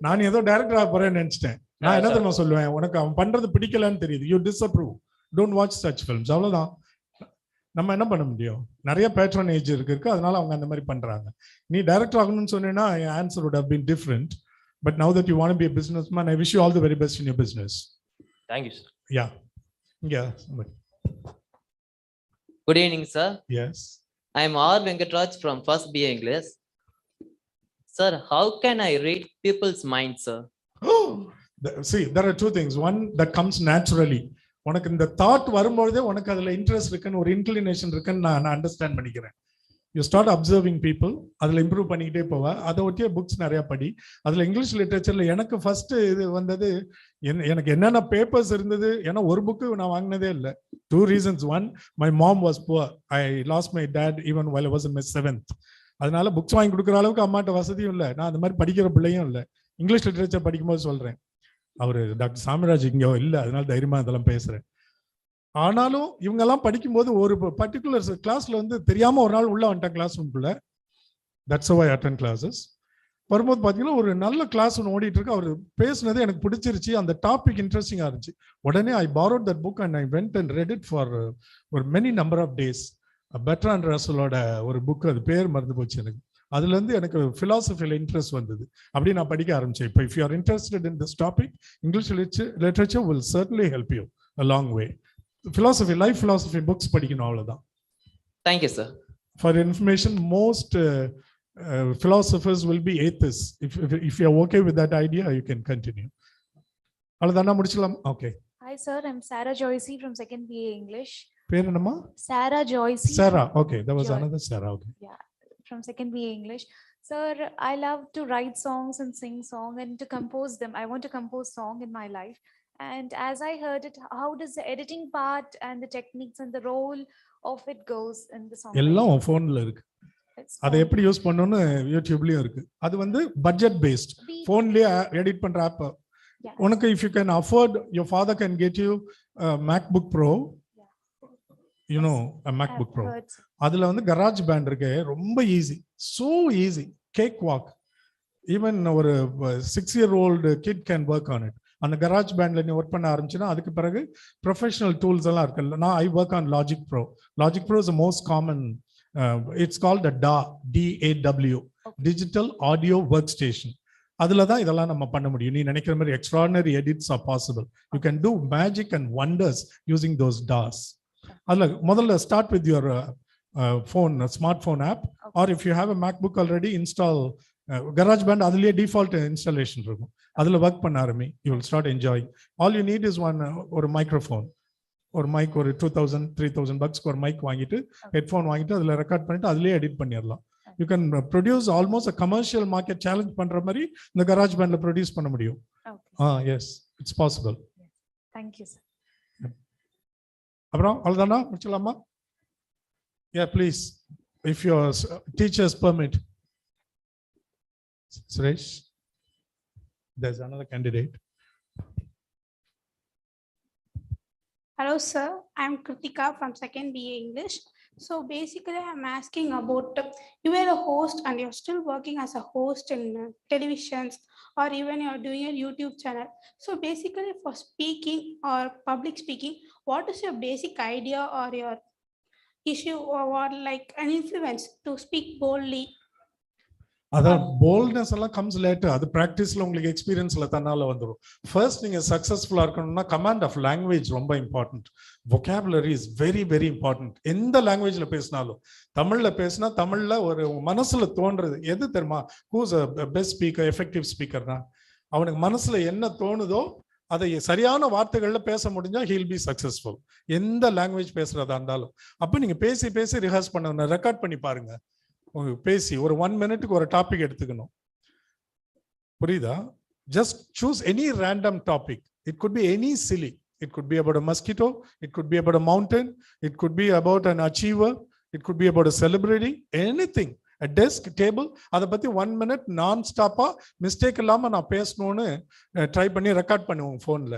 S3: நான் ஏதோ டைரக்டர் ஆக போறேன்னு நினைச்சிட்டேன். நான் என்ன தெரியுமா சொல்லுவேன், உனக்கு அவன் பண்றது பிடிக்கலன்னு தெரியுது, you disapprove, don't watch such films. அவ்வளவுதான். நம்ம என்ன பண்ண முடியும்? நிறைய பேட்ரனேஜ் இருக்கு, அதனால அவங்க அந்த மாதிரி பண்றாங்க. நீ டைரக்டர் ஆகணும்னு சொன்னேன்னா answer would have been different. But now that you want to be a businessman, I wish you all the very best in your business.
S15: Thank you, sir.
S3: Yeah. Yeah. Somebody.
S16: Good evening, sir.
S3: Yes.
S16: I am R. Venkatraj from First BA English. Sir, how can I read people's minds, sir?
S3: See, there are two things. One that comes naturally. உனக்கு இந்த thought வரும்போதே உனக்கு அதுல interest இருக்குன்னு, ஒரு inclination இருக்குன்னு நான் understand பண்ணிக்கிறேன். யூ ஸ்டார்ட் அப்சர்விங் பீப்புள், அதில் இம்ப்ரூவ் பண்ணிக்கிட்டே போவா. அதை ஒட்டிய புக்ஸ் நிறைய படி. அதில் இங்கிலீஷ் லிட்ரேச்சர்ல எனக்கு ஃபர்ஸ்ட் இது வந்தது, எனக்கு என்னென்ன பேப்பர்ஸ் இருந்தது. ஏன்னா ஒரு புக்கு நான் வாங்கினதே இல்லை. 2 reasons. One, my mom was poor. I lost my dad even while I was in my 7th. அதனால புக்ஸ் வாங்கி கொடுக்குற அளவுக்கு அம்மாட்ட வசதியும் இல்லை. நான் அந்த மாதிரி படிக்கிற பிள்ளையும் இல்லை. இங்கிலீஷ் லிட்ரேச்சர் படிக்கும்போது சொல்றேன். அவரு டாக்டர் சாமிராஜ் இங்கே இல்லை, அதனால தைரியமா இதெல்லாம் பேசுறேன். ஆனாலும் இவங்க எல்லாம் படிக்கும்போது ஒரு பர்டிகுலர் கிளாஸ்ல வந்து தெரியாம ஒரு நாள் உள்ள வந்துட்டேன் கிளாஸ் ரூம்குள்ள. That's why attend classes. வரும்போது பார்த்தீங்கன்னா ஒரு நல்ல கிளாஸ் ஒன்று ஓடிட்டு இருக்கு. அவர் பேசுனது எனக்கு பிடிச்சிருச்சு, அந்த டாபிக் இன்ட்ரெஸ்டிங்காக இருந்துச்சு. உடனே ஐ borrowed that book and I went and read it for ஒரு many number of days. Bertrand ரசலோட ஒரு புக், அது பேர் மறந்து போச்சு எனக்கு. அதுல இருந்து எனக்கு philosophyல இன்ட்ரெஸ்ட் வந்தது. அப்படி நான் படிக்க ஆரம்பிச்சேன். இப்போ if you are interested in this topic, English literature will certainly help you a long way. Philosophy, life philosophy books படிக்கணும், அவ்வளவுதான்.
S16: Thank you, sir.
S3: For information, most philosophers will be atheists. If you are okay with that idea, you can continue. அவ்வளவுதானா, முடிச்சலாம்? Okay.
S10: Hi sir, I'm Sarah Joycey from second BA English.
S3: பேர் என்னம்மா?
S10: Sarah Joycey.
S3: Sarah. Okay, there was another Sarah. Okay.
S10: Yeah, from second BA English. Sir, I love to write songs and sing song and to compose them. I want to compose song in my life. And as I heard it, how does the editing part and the techniques and the role of it goes in the song?
S3: எல்லாம் உன் போன்ல இருக்கு. அதை எப்படி use பண்ணனும்னு யூடியூப்லயும் இருக்கு. அது வந்து பட்ஜெட் பேஸ்ட். போன்லயே எடிட் பண்ற ஆப். உனக்கு if you can afford, your father can get you a MacBook Pro. You know, a MacBook Pro. அதுல வந்து கராஜ் பேண்ட் இருக்கு, ரொம்ப easy, so easy, cake walk. Even ஒரு 6-year-old kid can work on it. அந்த garage பேண்ட்ல நீ work பண்ண ஆரம்பிச்சுன்னா அதுக்கு பிறகு ப்ரொஃபஷனல் டூல்ஸ் எல்லாம் இருக்கு. நான் I work on Logic Pro. Logic Pro is most common. It's called DAW, digital audio workstation. அதுல தான் இதெல்லாம் நம்ம பண்ண முடியும். நீ நினைக்கிற மாதிரி extraordinary edits are possible. You can do magic and wonders using those DAWs. அதுல முதல்ல start with your phone, smartphone app, or if you have a MacBook already, install garage band. அதுலயே டிஃபால்ட் இன்ஸ்டாலேஷன் இருக்கும். அதுல work பண்ண ஆரம்பி. you will start enjoying. all you need is one ஒரு microphone, ஒரு mic, ஒரு 2000-3000 bucks ஒரு mic வாங்கிட்டு, ஹெட்ஃபோன் வாங்கிட்டு அதுல ரெக்கார்ட் பண்ணிட்டு அதுலயே எடிட் பண்ணிடலாம். you can produce almost a commercial market challenge பண்ற மாதிரி இந்த garage bandல ப்ரொடியூஸ் பண்ண முடியும். yes, it's possible.
S10: Thank you, sir.
S3: அப்புறம் அவ்வளவுதானா, முடிச்சலாமா? Yeah, please, if your teachers permit. Suresh, there's another candidate.
S17: Hello, sir. I'm Kritika from second BA English. So basically, I'm asking about you were a host and you're still working as a host in televisions or even you're doing a YouTube channel. So basically, for speaking or public speaking, what is your basic idea or your issue or what like an influence to speak boldly?
S3: அதான் boldness எல்லாம் comes later. அது ப்ராக்டிஸ்ல உங்களுக்கு எக்ஸ்பீரியன்ஸ்ல தன்னால வந்துடும். First நீங்க சக்சஸ்ஃபுல்லா இருக்கணும்னா command of language ரொம்ப important. vocabulary is very very important. எந்த லாங்குவேஜ்ல பேசினாலும், தமிழ்ல பேசினா தமிழ்ல ஒரு மனசுல தோன்றது எது தெரியுமா? ஹூஸ் பெஸ்ட் ஸ்பீக்கர், எஃபெக்டிவ் ஸ்பீக்கர்னா அவனுக்கு மனசுல என்ன தோணுதோ அதை சரியான வார்த்தைகள்ல பேச முடிஞ்சா ஹீல் பி சக்சஸ்ஃபுல். எந்த லாங்குவேஜ் பேசுறதா இருந்தாலும். அப்ப நீங்க பேசி பேசி ரிஹர்ஸ் பண்ண, ரெக்கார்ட் பண்ணி பாருங்க. பேசி ஒரு 1 மினிட்டுக்கு ஒரு டாபிக் எடுத்துக்கணும். புரியுதா? Just choose any random topic. It could be any Chile. It could be about a mosquito, it could be about a mountain, it could be about an achiever, it could be about a celebrity, anything. A desk, table, அதை பத்தி 1 minute நான் ஸ்டாப்பா mistake இல்லாம நான் பேசணும்னு try பண்ணி record பண்ணுவோம் ஃபோன்ல.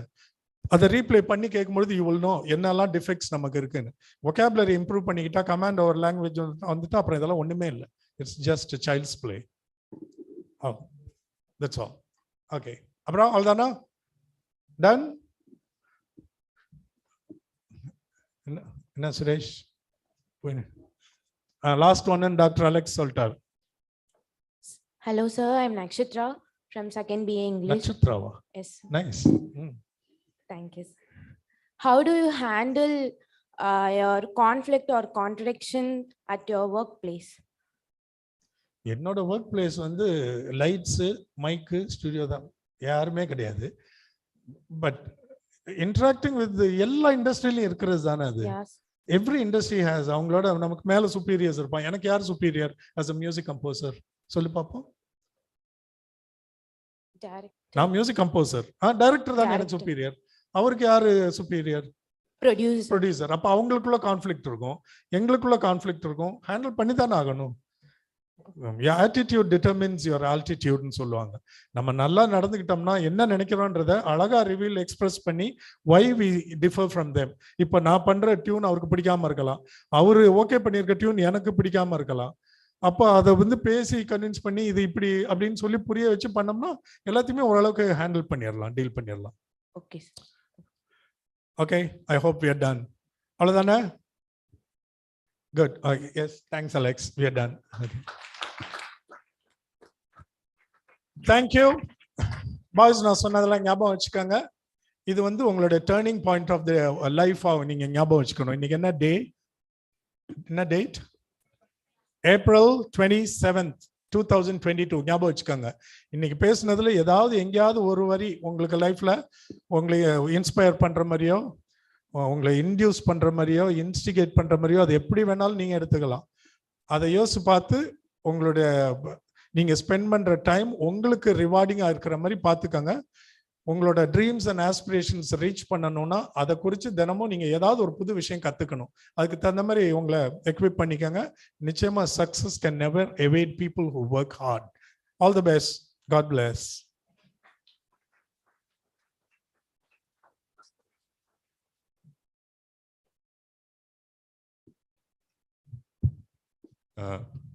S3: அதை ரீப்ளே பண்ணி கேட்கும்பொழுது யூ வில் நோ என்னெல்லாம் டிஃபெக்ட்ஸ் நமக்கு இருக்குன்னு. vocabulary இம்ப்ரூவ் பண்ணிக்கிட்டா கமாண்ட் ஓவர் லாங்குவேஜ் வந்துட்டு அப்புறம் இதெல்லாம் ஒண்ணுமே இல்லை. It's just child's play. That's all. Okay, அப்புறம் அவ்வளோதானா? டன்? என்ன Suresh? Last one doctor Alex சொல்லிட்டார்.
S18: Hello, sir. I'm Nakshatra from second BA English.
S3: நட்சத்திராவா?
S18: Yes.
S3: Nice.
S18: Thank you. How do you handle your conflict or contradiction at your workplace?
S3: என்னோட work place வந்து lights, மைக்கு, studio தான். யாருமே கிடையாது. But interacting with எல்லா இண்டஸ்ட்ரியிலும் இருக்கிறது தானே அது. எவ்ரி இண்டஸ்ட்ரி ஹேஸ் அவங்களோட நமக்கு மேல சுப்பீரியர்ஸ் இருப்பான். எனக்கு யார் superior as a music composer? சொல்லு பார்ப்போம். நான் மியூசிக் கம்போசர். டைரக்டர் தான் எனக்கு சுப்பீரியர். அவருக்கு யாரு சுப்பீரியர்? ப்ரொடியூசர். அப்ப அவங்களுக்குள்ள கான்ஃபிளிக்ட் இருக்கும், எங்களுக்குள்ள கான்ஃபிளிக்ட் இருக்கும். ஹேண்டில் பண்ணி தானே ஆகணும். ஆட்டிடியூட் டிட்டர்மின்ஸ் யுவர் ஆல்டிடியூட்னு சொல்லுவாங்க. நம்ம நல்லா நடந்துக்கிட்டோம்னா என்ன நினைக்கிறோன்றத அழகா ரிவீல் எக்ஸ்பிரஸ் பண்ணி why we differ from them. இப்போ நான் பண்ற டியூன் அவருக்கு பிடிக்காம இருக்கலாம், அவரு ஓகே பண்ணியிருக்க டியூன் எனக்கு பிடிக்காம இருக்கலாம். அப்போ அதை வந்து பேசி கன்வின்ஸ் பண்ணி இது இப்படி அப்படின்னு சொல்லி புரிய வச்சு பண்ணோம்னா எல்லாத்தையுமே ஓரளவுக்கு ஹேண்டில் பண்ணிடலாம், டீல் பண்ணிடலாம்.
S18: Okay.
S3: Okay, I hope we are done. அவ்வளவுதானே? Good. Yes, thanks Alex. We are done. Okay. Thank you. Boys, நான் சொன்னதெல்லாம் ஞாபகம் வச்சுக்கோங்க. இது வந்து உங்களோட turning point of the life நீங்க ஞாபகம் வச்சுக்கணும். இன்னைக்கு என்ன டே? என்ன டேட்? April 27th, 2022. ஞாபகம் வச்சுக்கோங்க. இன்னைக்கு பேசுனதுல ஏதாவது எங்கேயாவது ஒரு வரி உங்களுக்கு லைஃப்ல உங்களை இன்ஸ்பயர் பண்ற மாதிரியோ, உங்களை இன்டியூஸ் பண்ற மாதிரியோ, இன்ஸ்டிகேட் பண்ற மாதிரியோ, அது எப்படி வேணாலும் நீங்க எடுத்துக்கலாம். அதை யோசிச்சு பார்த்து உங்களுடைய நீங்க ஸ்பெண்ட் பண்ற டைம் உங்களுக்கு ரிவார்டிங்கா இருக்கிற மாதிரி பார்த்துக்கோங்க. உங்களோட ட்ரீம்ஸ் அண்ட் ஆஸ்பிரேஷன்ஸ் ரீச் பண்ணணும்னா அதை குறித்து தினமும் நீங்க ஏதாவது ஒரு புது விஷயம் கத்துக்கணும். அதுக்கு தகுந்த மாதிரி உங்களை எக்விப் பண்ணிக்கோங்க. நிச்சயமா success can never evade people who work hard. All the best. God bless.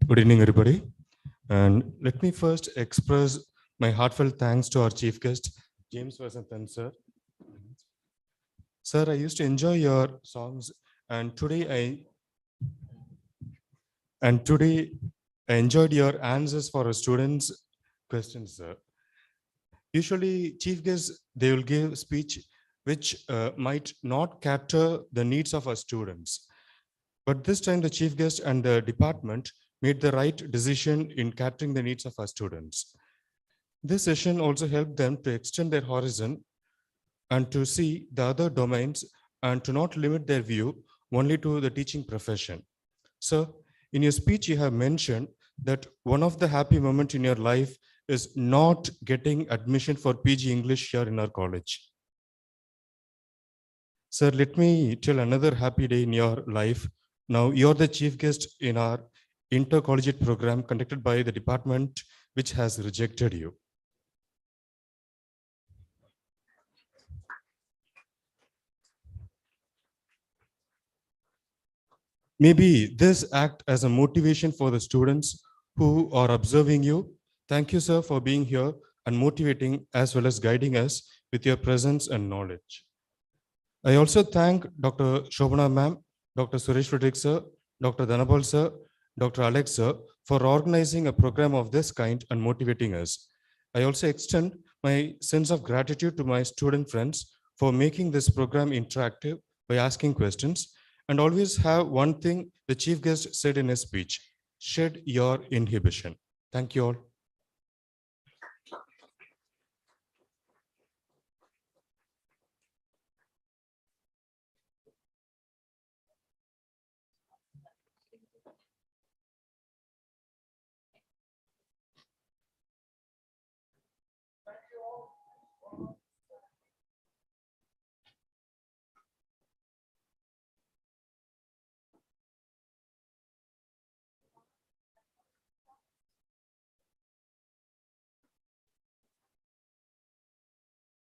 S19: Good evening, everybody. And let me first express my heartfelt thanks to our chief guest, James Vasanthan, sir. Sir, I used to enjoy your songs, and today I enjoyed your answers for our students' questions, sir. Usually, chief guests, they will give speech which might not capture the needs of our students. But this time, the chief guest and the department made the right decision in capturing the needs of our students. This session also helped them to extend their horizon and to see the other domains and to not limit their view only to the teaching profession. Sir, in your speech, you have mentioned that one of the happy moments in your life is not getting admission for PG English here in our college. Sir, let me tell another happy day in your life. Now, you're the chief guest in our intercollegiate program conducted by the department which has rejected you. Maybe this act as a motivation for the students who are observing you. Thank you, sir, for being here and motivating as well as guiding us with your presence and knowledge. I also thank Dr. Shobana ma'am, Dr. Suresh Frederick sir, Dr. Dhanapal sir, Dr. Alex sir for organizing a program of this kind and motivating us. I also extend my sense of gratitude to my student friends for making this program interactive by asking questions, and always have one thing the chief guest said in his speech: shed your inhibition. Thank you all.